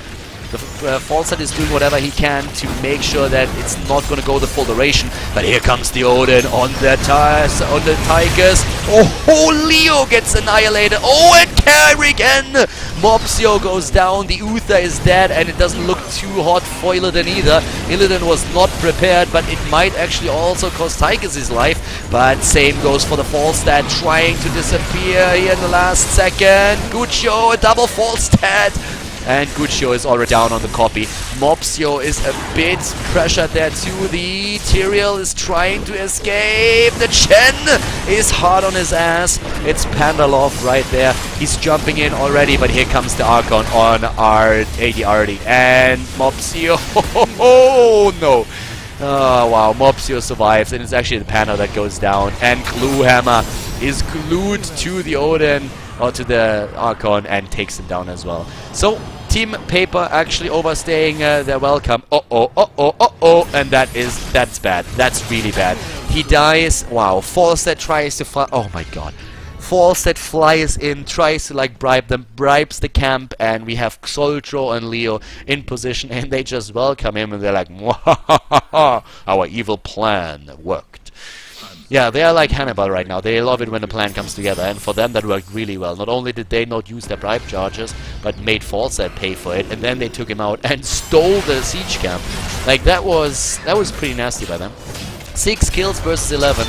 The Falstad is doing whatever he can to make sure that it's not going to go the full duration. But here comes the Odin on the Tychus. Oh, Leo gets annihilated. Oh, and Kerrigan! Mopsio goes down. The Uther is dead, and it doesn't look too hot for Illidan either. Illidan was not prepared, but it might actually also cost Tychus his life. But same goes for the Falstad, trying to disappear here in the last second. Guccio, a double Falstad. And Guccio is already down on the copy. mopsio is a bit pressured there too. The Tyrael is trying to escape. The Chen is hard on his ass. It's Pandalov right there. He's jumping in already, but here comes the Archon on our AD-RD. And mopsio, oh no! Oh wow, mopsio survives, and it's actually the Panda that goes down. And Gluehammer is glued to the Odin, or to the Archon, and takes him down as well. So, Team Paper actually overstaying their welcome. And that's bad. That's really bad. He dies. Wow, Falset tries to fly. Oh my god. Falset flies in, tries to like bribe them, bribes the camp, and we have Xoltro and Leo in position, and they just welcome him, and they're like, our evil plan worked. Yeah, they are like Hannibal right now. They love it when the plan comes together, and for them that worked really well. Not only did they not use their bribe charges, but made Falset pay for it, and then they took him out and stole the siege camp. Like that was pretty nasty by them. 6 kills versus 11.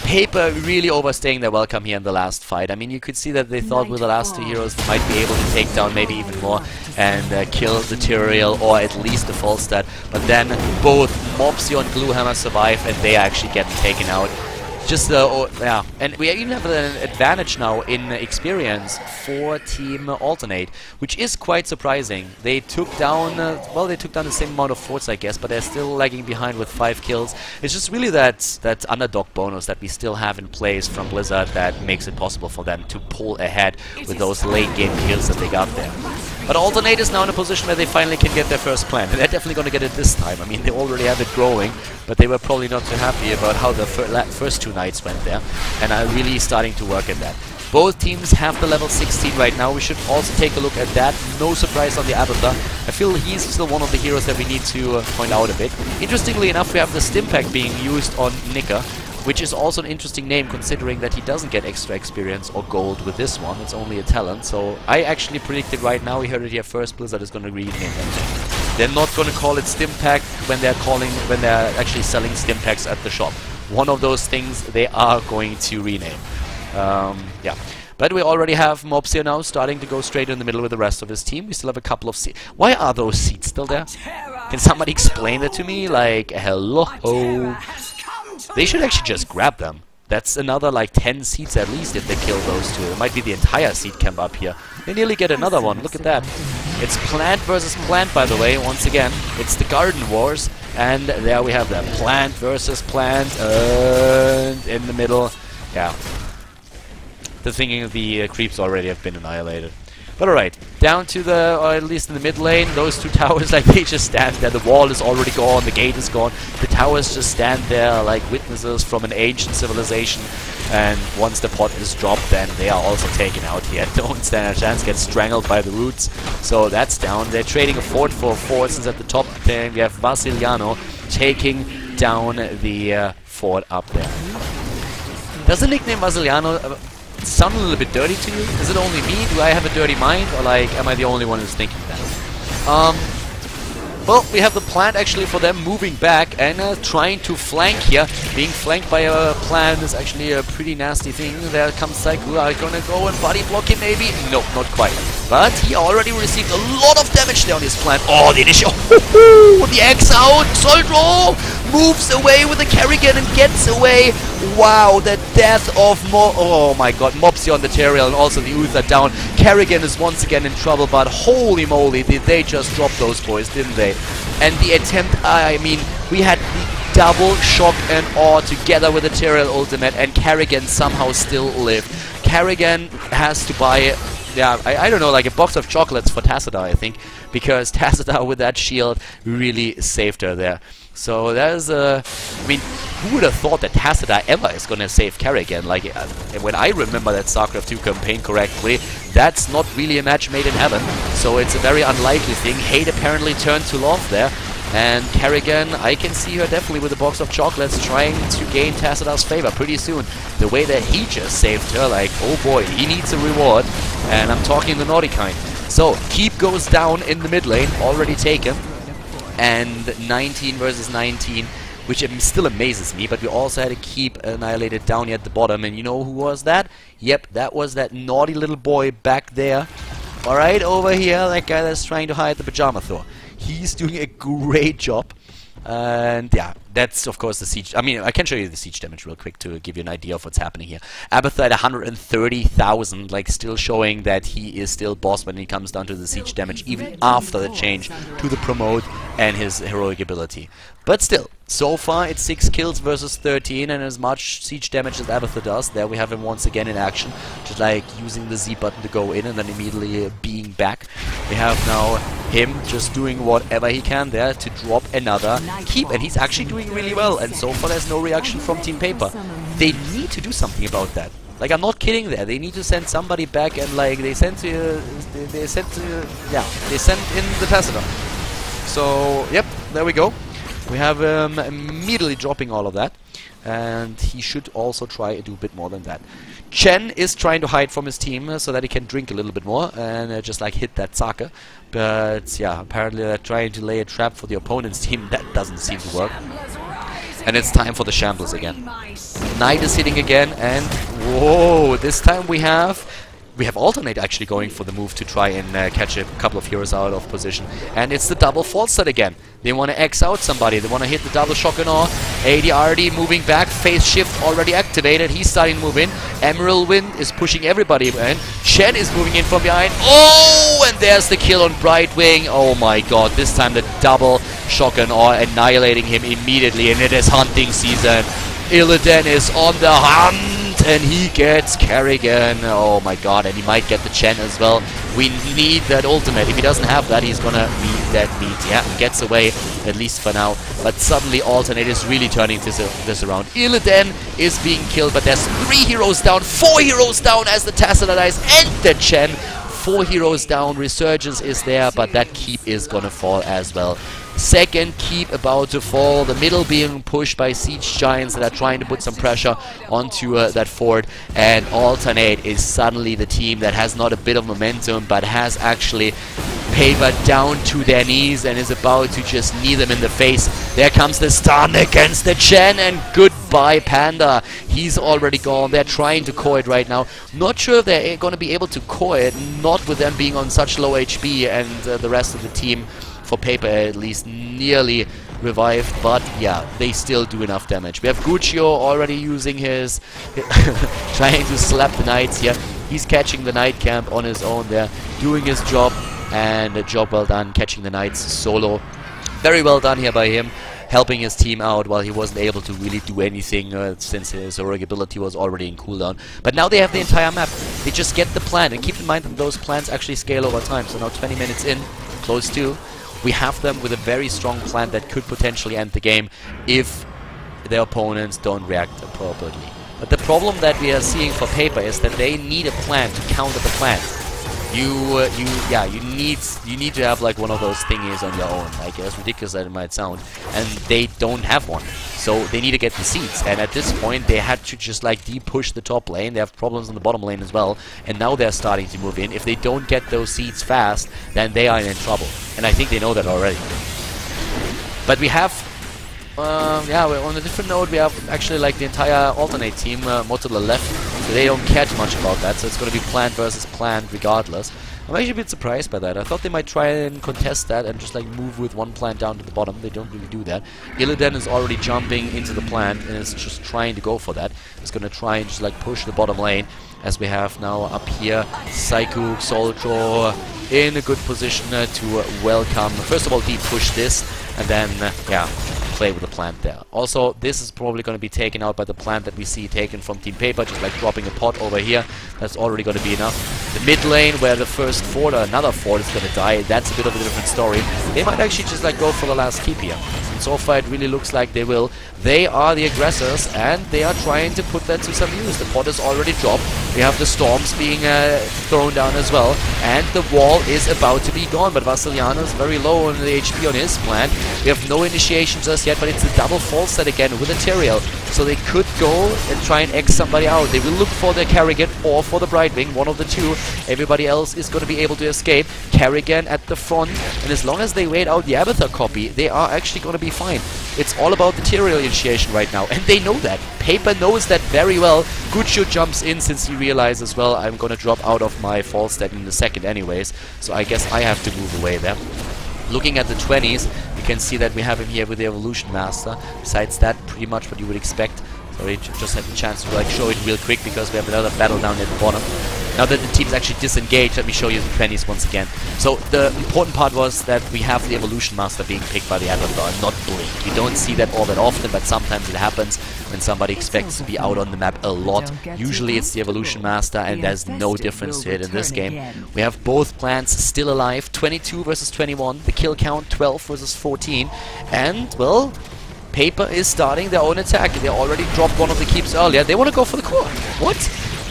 Paper really overstaying their welcome here in the last fight. I mean, you could see that they thought with the last 2 heroes they might be able to take down maybe even more and kill the Tyrael or at least the Falstad. But then both mopsio and Gluehammer survive, and they actually get taken out. Just yeah, and we even have an advantage now in experience for Team Alternate, which is quite surprising. They took down, well, they took down the same amount of forts, I guess, but they're still lagging behind with 5 kills. It's just really that underdog bonus that we still have in place from Blizzard that makes it possible for them to pull ahead with those late game kills that they got there. But Alternate is now in a position where they finally can get their first plan, and they're definitely going to get it this time. I mean, they already have it growing, but they were probably not too happy about how the first 2 nights went there, and are really starting to work at that. Both teams have the level 16 right now. We should also take a look at that. No surprise on the Abathar. I feel he's still one of the heroes that we need to point out a bit. Interestingly enough, we have the Stimpack being used on Nika, which is also an interesting name considering that he doesn't get extra experience or gold with this one. It's only a talent. So I actually predicted right now, we heard it here first, Blizzard is going to rename that. They're not going to call it Stimpack when they're actually selling Stimpacks at the shop. One of those things they are going to rename. Yeah. But we already have mopsio now starting to go straight in the middle with the rest of his team. We still have a couple of seats. Why are those seats still there? Can somebody explain that to me? Like, hello? They should actually just grab them. That's another like 10 seats at least if they kill those two. It might be the entire seat camp up here. They nearly get another one. Look at that. It's plant versus plant, by the way. Once again, it's the Garden Wars. And there we have them. Plant versus plant. And in the middle, yeah. The thinking of the creeps already have been annihilated. But alright, down to the, or at least in the mid lane, those 2 towers, like, they just stand there. The wall is already gone, the gate is gone. The towers just stand there like witnesses from an ancient civilization. And once the pot is dropped, then they are also taken out here. Don't stand a chance, get strangled by the roots. So that's down. They're trading a fort for a fort, since at the top then we have Vasiliano taking down the fort up there. Does the nickname Vasiliano sound a little bit dirty to you? Is it only me? Do I have a dirty mind? Or like, am I the only one who's thinking that? Well, we have the plant actually for them moving back and trying to flank here. Being flanked by a plant is actually a pretty nasty thing. There comes Saiku. Are gonna go and body block him maybe? No, not quite. But he already received a lot of damage there on his plant. Oh, the initial. The X out. Xoltro moves away with the Kerrigan and gets away. Wow, the death of oh my god, mopsio on the Tyrael and also the Uther down. Kerrigan is once again in trouble, but holy moly, did they just drop those boys, didn't they? And the attempt, I mean, we had the double shock and awe together with the Tyrael ultimate, and Kerrigan somehow still lived. Kerrigan has to buy, yeah, I don't know, like a box of chocolates for Tassadar, I think, because Tassadar with that shield really saved her there. So there's I mean, who would have thought that Tassadar ever is gonna save Kerrigan? Like, when I remember that StarCraft 2 campaign correctly, that's not really a match made in heaven. So it's a very unlikely thing. Hate apparently turned to love there. And Kerrigan, I can see her definitely with a box of chocolates trying to gain Tassadar's favor pretty soon. The way that he just saved her, like, oh boy, he needs a reward. And I'm talking the naughty kind. So, Keep goes down in the mid lane, already taken. And 19 versus 19, which still amazes me, but we also had a Keep annihilated down here at the bottom, and you know who was that? Yep, that was that naughty little boy back there Alright, over here, that guy that's trying to hide the Pajama Thor. He's doing a great job. And yeah, that's of course the siege. I mean, I can show you the siege damage real quick to give you an idea of what's happening here. Abathur at 130,000, like still showing that he is still boss when it comes down to the siege damage, even after the change to the promote and his heroic ability. But still, so far it's 6 kills versus 13, and as much siege damage as Abathur does. There we have him once again in action, just like using the Z button to go in and then immediately being back. We have now him just doing whatever he can there to drop another keep, and he's actually doing really well, and so far there's no reaction from Team Paper. They need to do something about that. Like, I'm not kidding there. They need to send somebody back, and like they sent in the Tacitor. So yep, there we go. We have him immediately dropping all of that, and he should also try to do a bit more than that. Chen is trying to hide from his team so that he can drink a little bit more and just like hit that Sake. But yeah, apparently they're trying to lay a trap for the opponent's team. That doesn't seem to work. And it's time for the Shambles again. Knight is hitting again, and whoa, this time we have Alternate actually going for the move to try and catch a couple of heroes out of position. And it's the double false set again. They want to X out somebody. They want to hit the double shotgun or ADRD moving back. Phase shift already activated. He's starting to move in. Emerald Wind is pushing everybody in. Chen is moving in from behind. Oh, and there's the kill on Brightwing. Oh my god, this time the double shotgun or annihilating him immediately. And it is hunting season. Illidan is on the hunt, and he gets Kerrigan. Oh my god, and he might get the Chen as well. We need that ultimate. If he doesn't have that, he's gonna be dead meat. Yeah, gets away, at least for now. But suddenly Alternate is really turning this around. Illidan is being killed, but there's 3 heroes down, 4 heroes down as the Tacitor dies, and the Chen. 4 heroes down, Resurgence is there, but that keep is gonna fall as well. Second keep about to fall, the middle being pushed by Siege Giants that are trying to put some pressure onto that fort, and Alternate is suddenly the team that has not a bit of momentum but has actually Paper down to their knees and is about to just knee them in the face. There comes the stun against the Chen, and goodbye Panda. He's already gone. They're trying to core it right now. Not sure if they're going to be able to core it, not with them being on such low HP and the rest of the team, for Paper at least, nearly revived, but yeah, they still do enough damage. We have Guccio already using his trying to slap the Knights here. He's catching the Knight camp on his own there, doing his job, and a job well done, catching the Knights solo. Very well done here by him, helping his team out while he wasn't able to really do anything since his heroic ability was already in cooldown. But now they have the entire map. They just get the plan, and keep in mind that those plans actually scale over time. So now 20 minutes in, close to, we have them with a very strong plan that could potentially end the game if their opponents don't react appropriately. But the problem that we are seeing for Paper is that they need a plan to counter the plan. You need to have like one of those thingies on your own, like as ridiculous as it might sound, and they don't have one. So they need to get the seeds, and at this point they had to just like de-push the top lane. They have problems in the bottom lane as well, and now they're starting to move in. If they don't get those seeds fast, then they are in trouble, and I think they know that already. But we have yeah, on a different note, we have actually like the entire Alternate team more to the left, so they don't care too much about that, so it's going to be plant versus plant regardless. I'm actually a bit surprised by that. I thought they might try and contest that and just like move with one plant down to the bottom. They don't really do that. Illidan is already jumping into the plant and is just trying to go for that. He's going to try and just like push the bottom lane, as we have now up here Psycho, Soldier in a good position to welcome. First of all, push this, and then yeah, play with the plant there. Also, this is probably going to be taken out by the plant that we see taken from Team Paper, just like dropping a pot over here. That's already going to be enough. The mid lane, where the first fort or another fort is going to die, that's a bit of a different story. They might actually just like go for the last keep here. And so far it really looks like they will. They are the aggressors, and they are trying to put that to some use. The pot is already dropped. We have the storms being thrown down as well, and the wall is about to be gone, but Vasiliano is very low on the HP on his plant. We have no initiation just yet, but it's a double false set again with Ethereal, so they could go and try and X somebody out. They will look for the Kerrigan or for the Brightwing, one of the two. Everybody else is going to be able to escape. Kerrigan at the front, and as long as they wait out the Abathur copy, they are actually going to be completely fine. It's all about the Tyrael initiation right now, and they know that. Paper knows that very well. Guccio jumps in since he realizes, well, I'm gonna drop out of my fall stat in a second anyways, so I guess I have to move away there. Looking at the 20s, you can see that we have him here with the Evolution Master. Besides that, pretty much what you would expect. Sorry, just had the chance to like show it real quick because we have another battle down at the bottom. Now that the team's actually disengaged, let me show you the 20s once again. So the important part was that we have the Evolution Master being picked by the Avatar and not Blink. You don't see that all that often, but sometimes it happens when somebody expects to be out on the map a lot. Usually it's the Evolution Master, and there's no difference to it in this game. We have both clans still alive, 22 versus 21, the kill count 12 versus 14, and, well, Paper is starting their own attack. They already dropped one of the keeps earlier. They want to go for the core. What?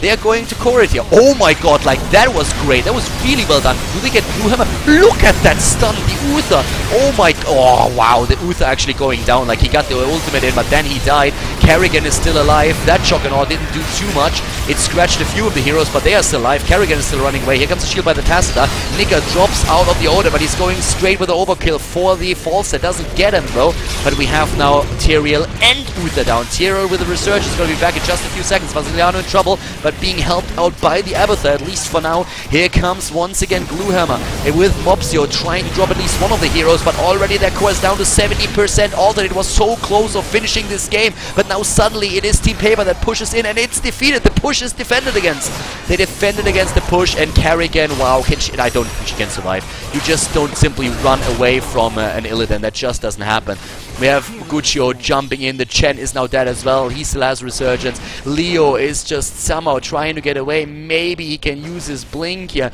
They are going to core it here. Oh my god, like that was great. That was really well done. Do they get Blue Hammer? Look at that stun, the Uther. Oh my, oh wow, the Uther actually going down. Like he got the ultimate in, but then he died. Kerrigan is still alive. That Juggernaut didn't do too much. It scratched a few of the heroes, but they are still alive. Kerrigan is still running away. Here comes the shield by the Tacita. Nika drops out of the order, but he's going straight with the overkill for the false. That doesn't get him though. But we have now Tyrael and Uther down. Tyrael with the Resurgence is going to be back in just a few seconds. Vasiliano in trouble, but being helped out by the Avatar, at least for now. Here comes once again Gluehammer with Mopsio trying to drop at least one of the heroes, but already their core is down to 70%. Alternate was so close of finishing this game, but now suddenly it is Team Paper that pushes in and it's defeated. The push is defended against. They defended against the push, and Kerrigan, wow, I don't think she can survive. You just don't simply run away from an Illidan. That just doesn't happen. We have Guccio jumping in. The Chen is now dead as well. He still has Resurgence. Leo is just somehow trying to get away. Maybe he can use his Blink here.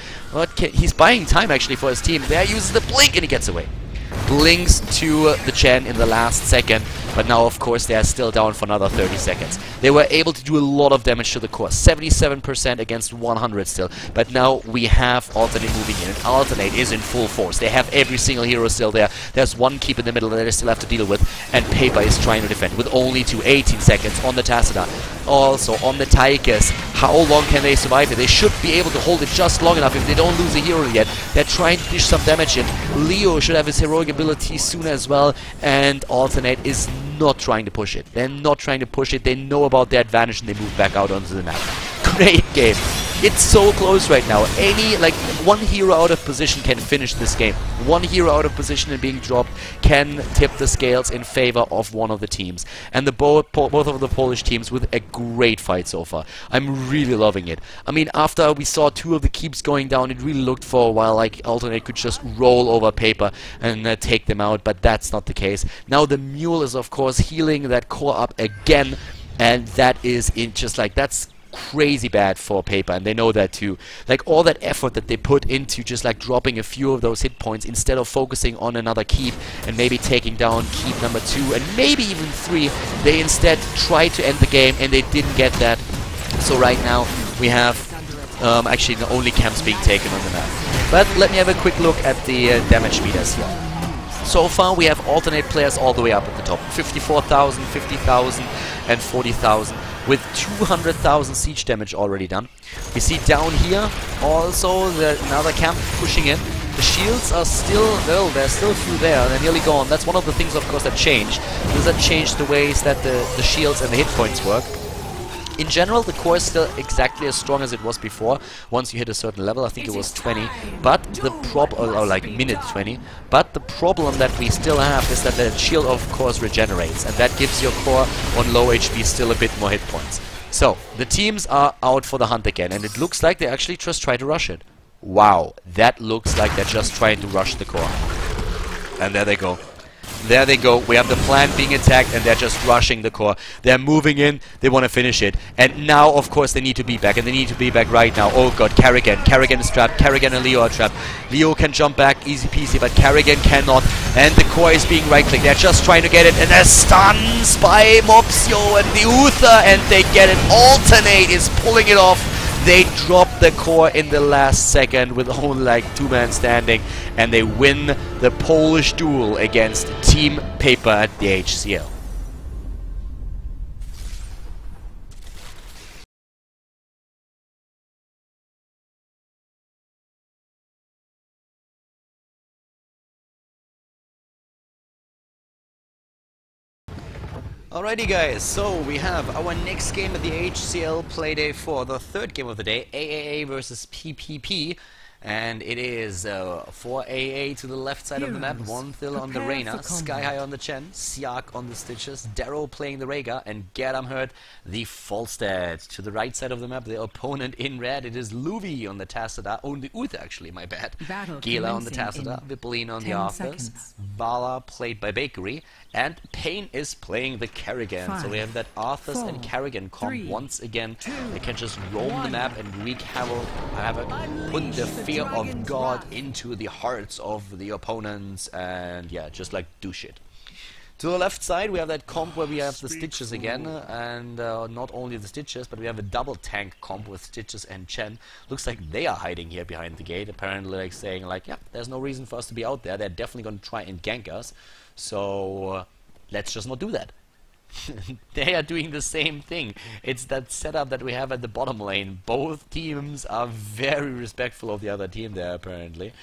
He's buying time actually for his team. There he uses the Blink and he gets away. Blinks to the Chen in the last second, but now of course they are still down for another 30 seconds. They were able to do a lot of damage to the core, 77% against 100 still, but now we have Alternate moving in, and Alternate is in full force. They have every single hero still there. There's one keep in the middle that they still have to deal with, and Paper is trying to defend with only 18 seconds on the Tacita. Also on the Tychus, how long can they survive it? They should be able to hold it just long enough if they don't lose a hero yet. They're trying to dish some damage in. Leo should have his heroic ability soon as well, and Alternate is not trying to push it. They're not trying to push it. They know about their advantage and they move back out onto the map. Great game. It's so close right now. One hero out of position can finish this game. One hero out of position and being dropped can tip the scales in favor of one of the teams. And both of the Polish teams with a great fight so far. I'm really loving it. I mean, after we saw two of the keeps going down, it really looked for a while like Alternate could just roll over Paper and take them out, but that's not the case. Now the Mule is of course healing that core up again, and that is that's crazy bad for Paper, and they know that too. Like all that effort that they put into just like dropping a few of those hit points instead of focusing on another keep and maybe taking down keep number 2 and maybe even 3, they instead tried to end the game and they didn't get that. So right now we have actually the only camps being taken on the map. But let me have a quick look at the damage meters here. So far we have Alternate players all the way up at the top. 54,000, 50,000 and 40,000 with 200,000 siege damage already done. We see down here also another camp pushing in. The shields are still, well, there's still a few there. They're nearly gone. That's one of the things, of course, that changed. Because that changed the ways that the shields and the hit points work. In general, the core is still exactly as strong as it was before. Once you hit a certain level, I think it was 20, but the or like minute 20. But the problem that we still have is that the shield, of course, regenerates, and that gives your core on low HP still a bit more hit points. So the teams are out for the hunt again, and it looks like they actually just try to rush it. Wow, that looks like they're just trying to rush the core. And there they go. There they go. We have the plant being attacked and they're just rushing the core. They're moving in. They want to finish it. And now, of course, they need to be back. And they need to be back right now. Oh, God. Kerrigan. Kerrigan is trapped. Kerrigan and Leo are trapped. Leo can jump back. Easy peasy. But Kerrigan cannot. And the core is being right-clicked. They're just trying to get it. And they're stuns by Mopsio and the Uther. And they get it. Alternate is pulling it off. They drop the core in the last second with only like 2 men standing, and they win the Polish duel against Team Paper at the HCL. Alrighty guys, so we have our next game at the HCL Playday for the third game of the day, AAA versus PPP. And it is 4 AA to the left side of the map, 1 Thill on the Reyna, Sky High on the Chen, Siak on the Stitches, Darrow playing the Rhaegar, and Hurt the Falstad. To the right side of the map, the opponent in red, it is Luvi on the Tassadar, on the Uth actually, my bad. Gila on the Tassadar, Vipolina on the Arthurs, Vala played by Bakery, and Payne is playing the Kerrigan. So we have that Arthurs and Kerrigan comp once again. They can just roam the map and wreak havoc, put the fear of God into the hearts of the opponents, and yeah, just like do shit. To the left side we have that comp where we have the Stitches again, and not only the Stitches, but we have a double tank comp with Stitches and Chen. Looks like they are hiding here behind the gate, apparently like saying like, yeah, there's no reason for us to be out there, they're definitely going to try and gank us, so let's just not do that. They are doing the same thing. It's that setup that we have at the bottom lane. Both teams are very respectful of the other team there, apparently.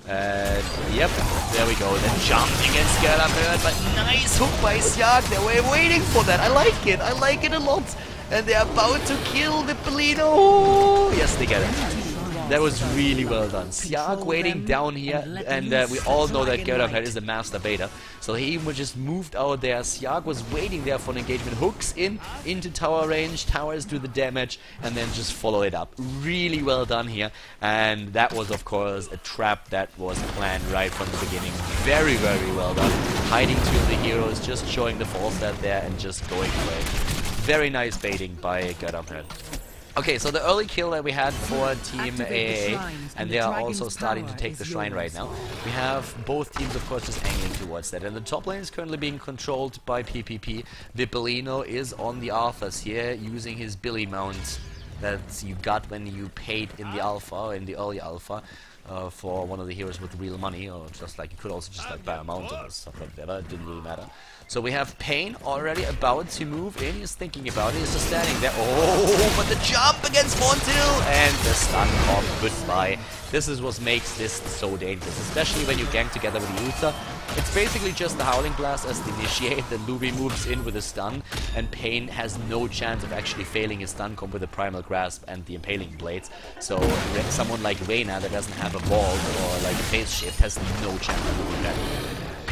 And yep, there we go. Then jumping against Khaldor, but nice hook by Siak. They were waiting for that. I like it. I like it a lot. And they're about to kill the Polino. Yes, they get it. That was really well done. Siak waiting down here, and we all know that Khaldor is a master beta, so he just moved out there. Siak was waiting there for an engagement, hooks into tower range, towers do the damage, and then just follow it up. Really well done here, and that was of course a trap that was planned right from the beginning. Very, very well done. Hiding two of the heroes, just showing the Falstad there, and just going for it. Very nice baiting by Khaldor. Okay, so the early kill that we had for Team AA, and they are also starting to take the shrine right now. We have both teams, of course, just angling towards that. And the top lane is currently being controlled by PPP. Vipolino is on the Arthurs here, using his Billy mount that you got when you paid in the alpha, in the early alpha, for one of the heroes with real money, or just like you could also just like buy a mount or stuff like that. It didn't really matter. So we have Payne already about to move in. He's thinking about it. He's just standing there. Oh, but the jump against Montil and the stun comp. Goodbye. This is what makes this so dangerous, especially when you gank together with the Uther. It's basically just the Howling Blast as the initiate. Then Luby moves in with a stun, and Payne has no chance of actually failing his stun comp with the Primal Grasp and the Impaling Blades. So someone like Reyna that doesn't have a vault or like a phase shift has no chance of doing that.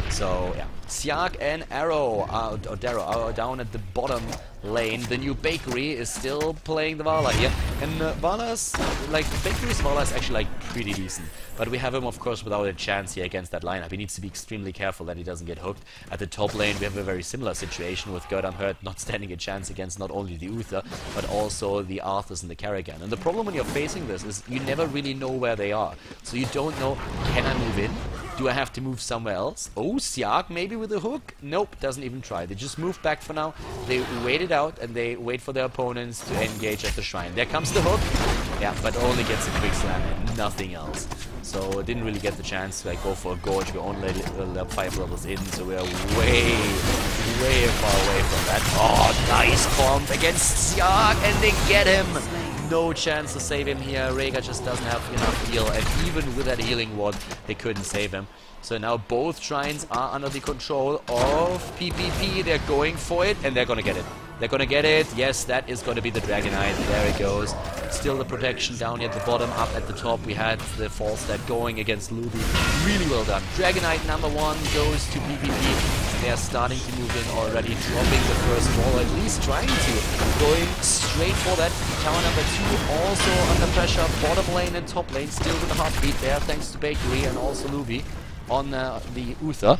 So yeah, Siak and Darrow are down at the bottom lane. The new Bakery is still playing the Vala here, and Vala's like Bakery's Vala is actually like pretty decent, but we have him of course without a chance here against that lineup. He needs to be extremely careful that he doesn't get hooked. At the top lane we have a very similar situation with Hurt not standing a chance against not only the Uther but also the Arthurs and the Kerrigan. And the problem when you're facing this is you never really know where they are, so you don't know, can I move in? Do I have to move somewhere else? Oh, Siak maybe with a hook? Nope, doesn't even try. They just move back for now. They wait it out and they wait for their opponents to engage at the shrine. There comes the hook. Yeah, but only gets a quick slam and nothing else. So didn't really get the chance to like go for a gorge. We're only 5 levels in, so we're way far away from that. Oh, nice comp against Siak, and they get him. No chance to save him here. Rhaegar just doesn't have enough heal, and even with that healing ward, they couldn't save him. So now both shrines are under the control of PPP. They're going for it, and they're gonna get it. They're gonna get it. Yes, that is gonna be the Dragonite. There it goes. Still the protection down here at the bottom. Up at the top, we had the Falstad going against Luby. Really well done. Dragonite number 1 goes to PPP. They are starting to move in already, dropping the first wall, at least trying to. Going straight for that. Tower number 2 also under pressure. Bottom lane and top lane still with a heartbeat there, thanks to Bakery and also Luby on the Uther.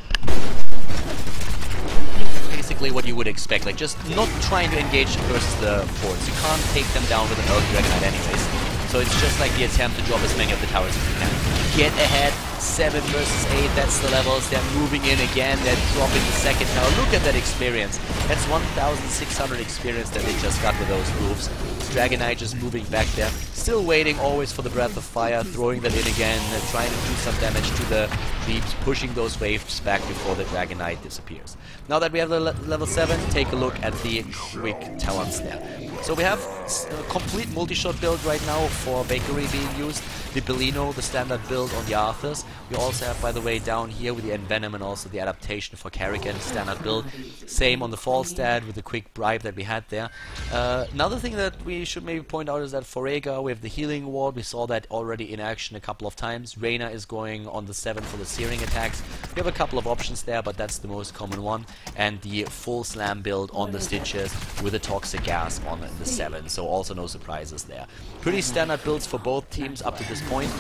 Basically what you would expect, like just not trying to engage versus the forts. You can't take them down with an early Dragonite anyways. So it's just like the attempt to drop as many of the towers as you can. Get ahead, 7 versus 8, that's the levels. They're moving in again, they're dropping the second tower. Look at that experience. That's 1,600 experience that they just got with those moves. Dragonite just moving back there. Still waiting always for the Breath of Fire, throwing that in again, trying to do some damage to the creeps, pushing those waves back before the Dragonite disappears. Now that we have the level 7, take a look at the quick talents there. So we have a complete multi-shot build right now for Bakery being used. The Bellino, the standard build on the Arthurs. We also have, by the way, down here with the Envenom and also the adaptation for Kerrigan, standard build. Same on the Falstad with the quick bribe that we had there. Another thing that we should maybe point out is that for Rhaegar we have the healing ward. We saw that already in action a couple of times. Reyna is going on the 7 for the searing attacks. We have a couple of options there, but that's the most common one. And the full slam build on the Stitches with a toxic gas on the 7. So also no surprises there. Pretty standard builds for both teams up to this point.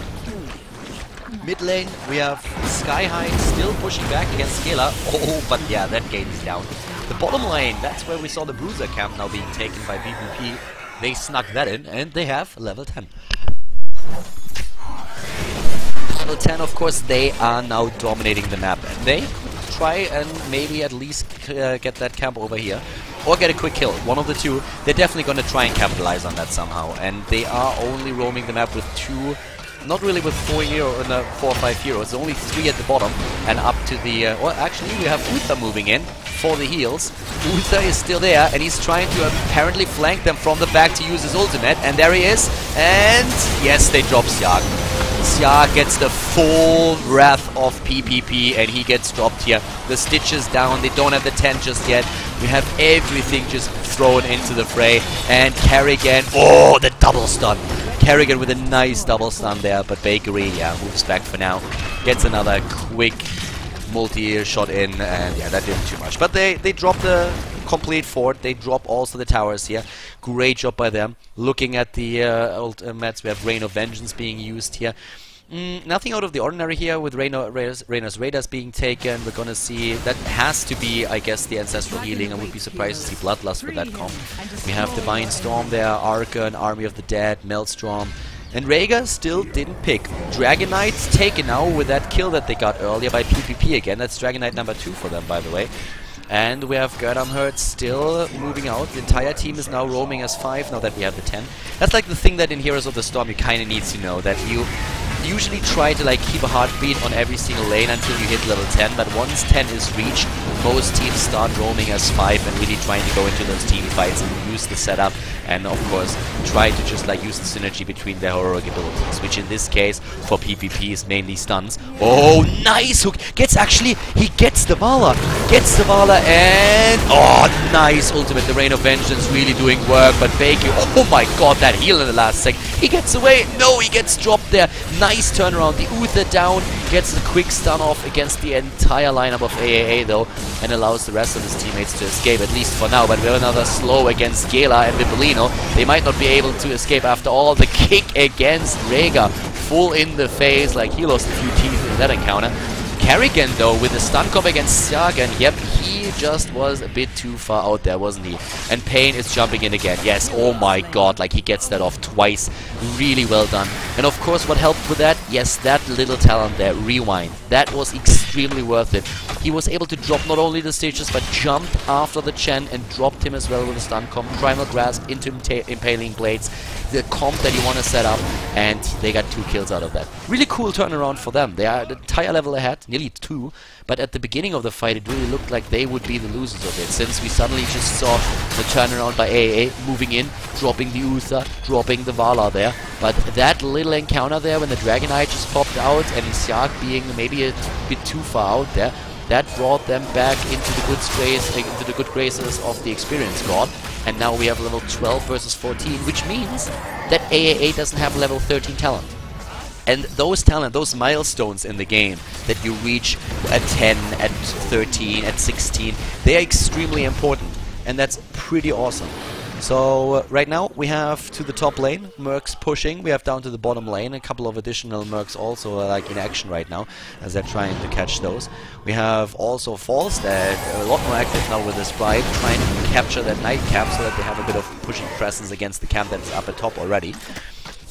Mid lane, we have Sky High still pushing back against Scalar. Oh, but yeah, that game is down. The bottom lane, that's where we saw the Bruiser camp now being taken by PvP. They snuck that in, and they have level 10. Level 10, of course, they are now dominating the map. And they try and maybe at least get that camp over here. Or get a quick kill, one of the two. They're definitely going to try and capitalize on that somehow. And they are only roaming the map with 2, not really with 4 or 5 heroes. There's only 3 at the bottom and up to the... well, actually, we have Uther moving in for the heals. Uther is still there, and he's trying to apparently flank them from the back to use his ultimate. And there he is. And yes, they drop Siag. Siag gets the full wrath of PPP, and he gets dropped here. The Stitches down. They don't have the 10 just yet. We have everything just thrown into the fray. And Kerrigan, oh, the double stun. Kerrigan with a nice double stun there, but Bakery, yeah, moves back for now. Gets another quick multi-shot in, and yeah, that didn't too much. But they drop the complete fort. They drop also the towers here. Great job by them. Looking at the ultimates, we have Rain of Vengeance being used here. Nothing out of the ordinary here with Reyna's Raiders being taken. We're gonna see, that has to be, I guess, the Ancestral Healing. I would be surprised to see Bloodlust with that comp. We have Divine Storm there, Archon, Army of the Dead, Maelstrom. And Rhaegar still didn't pick. Dragon Knight's taken now with that kill that they got earlier by PPP again. That's Dragon Knight number 2 for them, by the way. And we have Gerdamhurt still moving out. The entire team is now roaming as 5 now that we have the 10. That's like the thing that in Heroes of the Storm you kind of need to know, that you usually try to like keep a heartbeat on every single lane until you hit level 10, but once 10 is reached, most teams start roaming as 5 and really trying to go into those team fights and use the setup, and of course try to just like use the synergy between their heroic abilities, which in this case for PvP is mainly stuns. Oh, nice hook! He gets the Vala! And oh, nice ultimate. The Rain of Vengeance really doing work, but Baker, oh my god, that heal in the last sec. He gets away! No, he gets dropped there. Nice turnaround. The Uther down, gets the quick stun off against the entire lineup of AAA though, and allows the rest of his teammates to escape, at least for now. But we have another slow against Gela and Vippolino. They might not be able to escape after all. The kick against Rhaegar, full in the face, like he lost a few teeth in that encounter. Kerrigan though with the stun comp against Siag, and yep, he just was a bit too far out there, wasn't he? And Pain is jumping in again. Yes, oh my god, like he gets that off twice. Really well done. And of course what helped with that? Yes, that little talent there, Rewind. That was extremely worth it. He was able to drop not only the Stitches, but jumped after the Chen and dropped him as well with a stun comp. Primal Grasp into Impaling Blades. The comp that you want to set up, and they got 2 kills out of that. Really cool turnaround for them. They are the entire level ahead, nearly 2, but at the beginning of the fight it really looked like they would be the losers of it, since we suddenly just saw the turnaround by AAA, moving in, dropping the Uther, dropping the Vala there. But that little encounter there when the Dragon Knight just popped out and Siag being maybe a bit too far out there, that brought them back into the good graces of the Experience God. And now we have level 12 versus 14, which means that AAA doesn't have level 13 talent. And those talent, those milestones in the game that you reach at 10, at 13, at 16, they are extremely important. And that's pretty awesome. So right now we have to the top lane, Mercs pushing. We have down to the bottom lane, a couple of additional Mercs also like in action right now as they're trying to catch those. We have also Falstad, a lot more active now with this bribe, trying to capture that night camp so that they have a bit of pushing presence against the camp that is up at top already.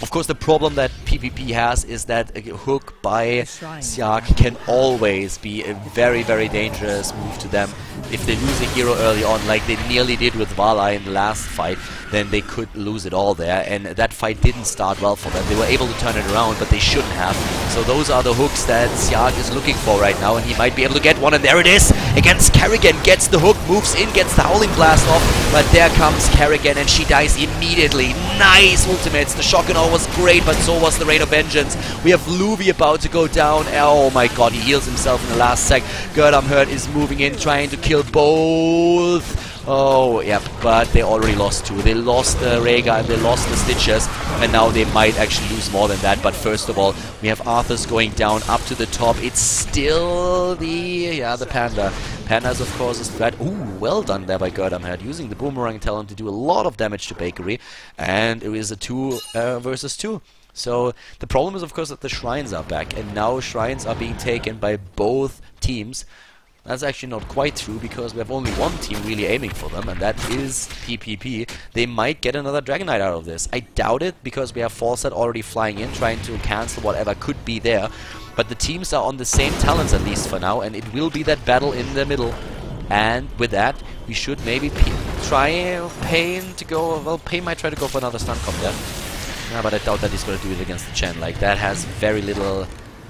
Of course, the problem that PPP has is that a hook by Siak can always be a very, very dangerous move to them. If they lose a hero early on, like they nearly did with Vala in the last fight, then they could lose it all there, and that fight didn't start well for them. They were able to turn it around, but they shouldn't have. So those are the hooks that Siak is looking for right now, and he might be able to get one, and there it is! Against Kerrigan, gets the hook, moves in, gets the Howling Blast off, but there comes Kerrigan, and she dies immediately. Nice ultimates! The Shock'n'Awe was great, but so was the Rain of Vengeance. We have Luvi about to go down. Oh my god, he heals himself in the last sec. Gerdam Hurt is moving in, trying to kill both. Oh, yeah, but they already lost two. They lost the Rega and they lost the Stitches, and now they might actually lose more than that. But first of all, we have Arthur's going down up to the top. It's still the Panda. Panda's, of course, is threat. Ooh, well done there by Gerdam Hurt, using the Boomerang talent to do a lot of damage to Bakery, and it is a 2 versus 2. So the problem is, of course, that the Shrines are back, and now Shrines are being taken by both teams. That's actually not quite true, because we have only one team really aiming for them, and that is PPP. They might get another Dragonite out of this. I doubt it, because we have Falset already flying in, trying to cancel whatever could be there. But the teams are on the same talents, at least for now, and it will be that battle in the middle. And with that, we should maybe try Pain to go... Well, Pain might try to go for another stun comp there. Yeah, but I doubt that he's going to do it against the Chen. Like, that has very little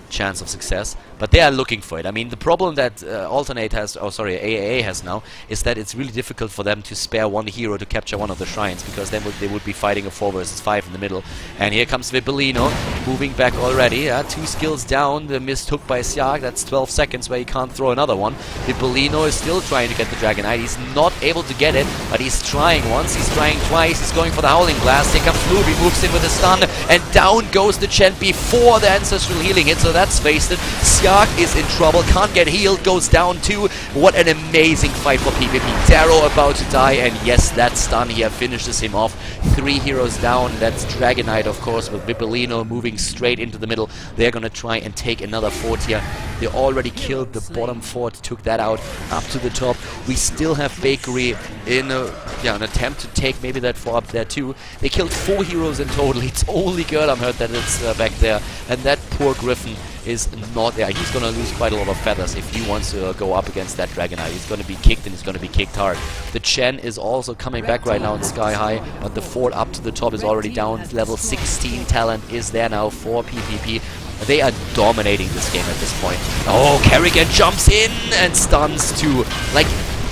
chance of success, but they are looking for it. I mean, the problem that Alternate has, AAA has now, is that it's really difficult for them to spare one hero to capture one of the shrines, because then they would be fighting a 4 versus 5 in the middle. And here comes Vippolino, moving back already. 2 skills down, the missed hook by Siak, that's 12 seconds where he can't throw another one. Vippolino is still trying to get the Dragonite. He's not able to get it, but he's trying once, he's trying twice, he's going for the Howling Blast. Here comes Luby, moves in with a stun, and down goes the Chen before the Ancestral Healing hit, so that's wasted. Siak is in trouble, can't get healed, goes down too. What an amazing fight for PPP. Darrow about to die, and yes, that stun here finishes him off. 3 heroes down, that's Dragonite, of course, with Vippolino moving straight into the middle. They're gonna try and take another fort here. They already killed the bottom fort, took that out, up to the top. We still have Bakery in an attempt to take maybe that fort up there too. They killed 4 heroes in total. It's only Gerdam Hurt that is back there, and that poor Griffin is not there. He's gonna lose quite a lot of feathers if he wants to go up against that Dragonite. He's gonna be kicked, and he's gonna be kicked hard. The Chen is also coming back right now in Sky High, but the fort up to the top is already down. Level 16 talent is there now for PPP. They are dominating this game at this point. Oh, Kerrigan jumps in and stuns too. Like,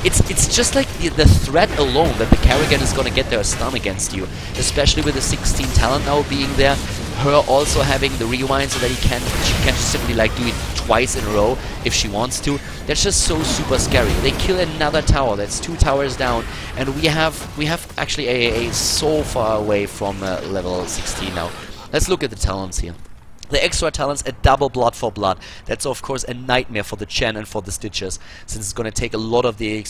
it's just like the threat alone that the Kerrigan is gonna get their stun against you, especially with the 16 talent now being there. Her also having the rewind so that she can just simply like do it twice in a row if she wants to. That's just so super scary. They kill another tower. That's 2 towers down, and we have actually AAA so far away from level 16 now. Let's look at the talents here. The extra talents, a double blood for blood. That's of course a nightmare for the Chen and for the Stitches, since it's going to take a lot of the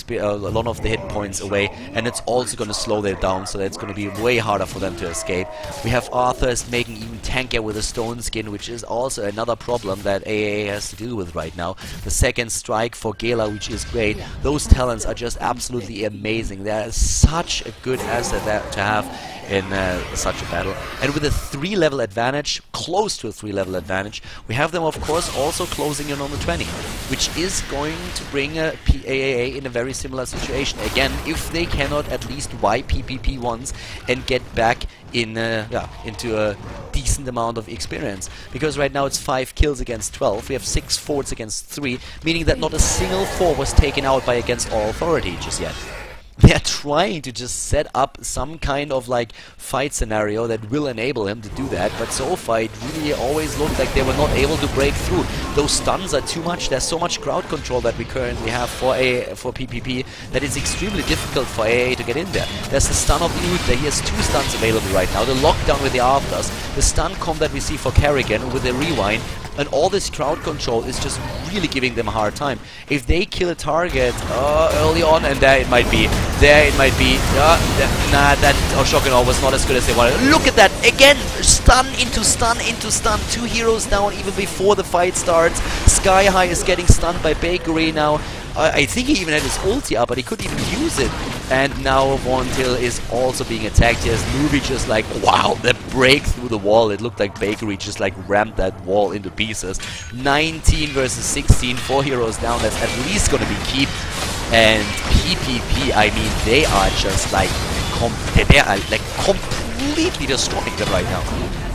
hit points away, and it's also going to slow them down, so that it's going to be way harder for them to escape. We have Arthur's making even tankier with a stone skin, which is also another problem that AAA has to deal with right now. The second strike for Gela, which is great. Those talents are just absolutely amazing. They are such a good asset to have in such a battle. And with a 3-level advantage, close to a 3-level advantage, we have them of course also closing in on the 20, which is going to bring AAA in a very similar situation again, if they cannot at least wipe PPP once and get back in into a decent amount of experience. Because right now it's 5 kills against 12, we have 6 forts against 3, meaning that not a single fort was taken out by Against All Authority just yet. They're trying to just set up some kind of like fight scenario that will enable him to do that, but so far it really always looked like they were not able to break through. Those stuns are too much. There's so much crowd control that we currently have for PPP that it's extremely difficult for AA to get in there. There's the stun of Luther. He has 2 stuns available right now. The lockdown with the afters, the stun comp that we see for Kerrigan with the rewind, and all this crowd control is just really giving them a hard time. If they kill a target early on, and there it might be, nah, that Shock'n'Awe was not as good as they wanted. Look at that, again, stun into stun into stun, 2 heroes down even before the fight starts. Sky High is getting stunned by Bakery now. I think he even had his ulti up, but he couldn't even use it. And now Vontil is also being attacked. Here's Nubi just like, wow, that break through the wall. It looked like Bakery just like rammed that wall into pieces. 19 versus 16, 4 heroes down. That's at least going to be keep. And PPP, I mean, they are just like, they are like completely destroying them right now.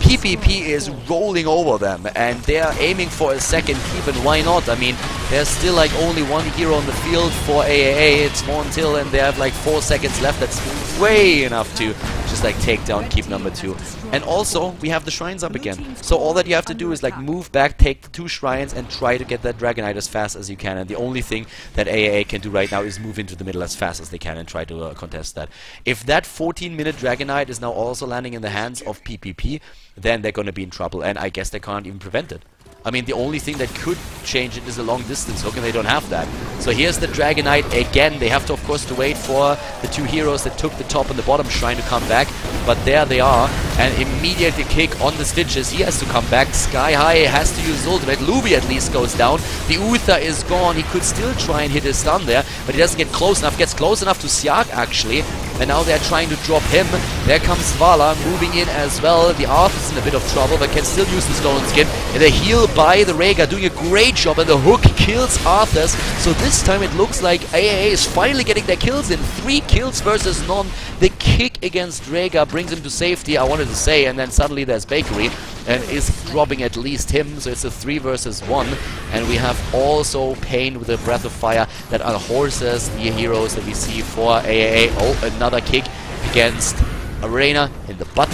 PPP is rolling over them, and they are aiming for a second keep, and why not? I mean, there's still like only one hero on the field for AAA. It's Montil, and they have like 4 seconds left. That's way enough to just like take down keep number 2. And also, we have the shrines up again. So all that you have to do is like move back, take the 2 shrines, and try to get that Dragonite as fast as you can. And the only thing that AAA can do right now is move into the middle as fast as they can and try to contest that. If that 14-minute Dragonite is now also landing in the hands of PPP, then they're going to be in trouble, and I guess they can't even prevent it. I mean, the only thing that could change it is a long distance hook, and they don't have that. So here's the Dragonite again. They have to, of course, to wait for the 2 heroes that took the top and the bottom shrine to come back. But there they are, and immediately kick on the Stitches. He has to come back. Sky High has to use his ultimate. Luby at least goes down. The Uther is gone. He could still try and hit his stun there, but he doesn't get close enough. Gets close enough to Siak, actually. And now they're trying to drop him. There comes Vala moving in as well. The Arthur's in a bit of trouble, but can still use the Stone Skin. And the heal by the Rhaegar doing a great job, and the hook kills Arthur's. So this time it looks like AAA is finally getting their kills in. 3 kills versus none. The kick against Rhaegar brings him to safety, I wanted to say, and then suddenly there's Bakery and is dropping at least him, so it's a 3 versus 1. And we have also Pain with a Breath of Fire that are horses, the heroes that we see for AAA. Oh, another kick against Arena in the butt.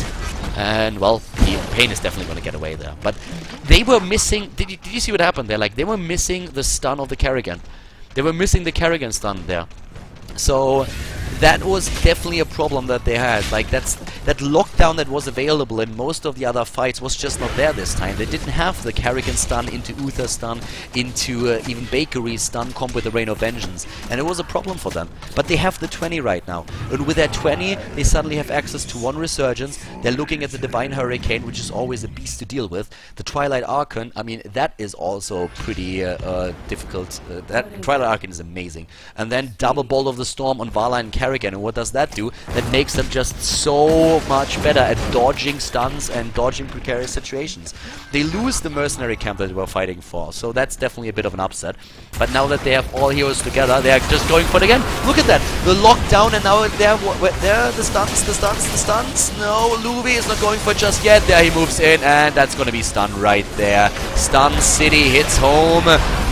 And, well, Pain is definitely going to get away there. But they were missing... Did you see what happened there? Like, they were missing the stun of the Kerrigan. They were missing the Kerrigan stun there. So that was definitely a problem that they had. Like, that lockdown that was available in most of the other fights was just not there this time. They didn't have the Kerrigan stun into Uther stun, into even Bakery stun comp with the Rain of Vengeance. And it was a problem for them. But they have the 20 right now. And with that 20, they suddenly have access to 1 Resurgence. They're looking at the Divine Hurricane, which is always a beast to deal with. The Twilight Archon, I mean, that is also pretty difficult. That Twilight Archon is amazing. And then Double Bolt of the Storm on Vala and Kerrigan. And what does that do? That makes them just so much better at dodging stuns and dodging precarious situations. They lose the mercenary camp that they were fighting for, so that's definitely a bit of an upset. But now that they have all heroes together, they are just going for it again. Look at that! The lockdown, and now there the stuns. No, Luby is not going for it just yet. There he moves in, and that's going to be stun right there. Stun City hits home.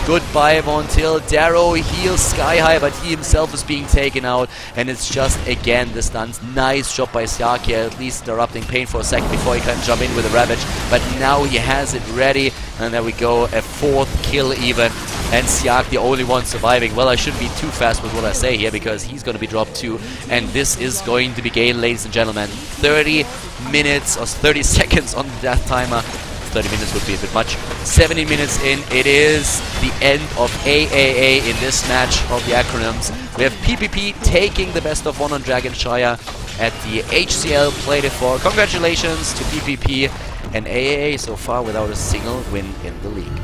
Goodbye, Montil. Darrow heals Sky High, but he himself is being taken out, and it's just, again, the stuns. Nice job by Siak here, at least interrupting Pain for a second before he can jump in with a Ravage, but now he has it ready, and there we go, a 4th kill even, and Siak the only one surviving. Well, I shouldn't be too fast with what I say here, because he's going to be dropped too, and this is going to be game, ladies and gentlemen. 30 minutes, or 30 seconds on the death timer. 30 minutes would be a bit much. 70 minutes in, it is the end of AAA in this match of the acronyms. We have PPP taking the best of 1 on Dragonshire at the HCL Playday 4. Congratulations to PPP and AAA so far without a single win in the league.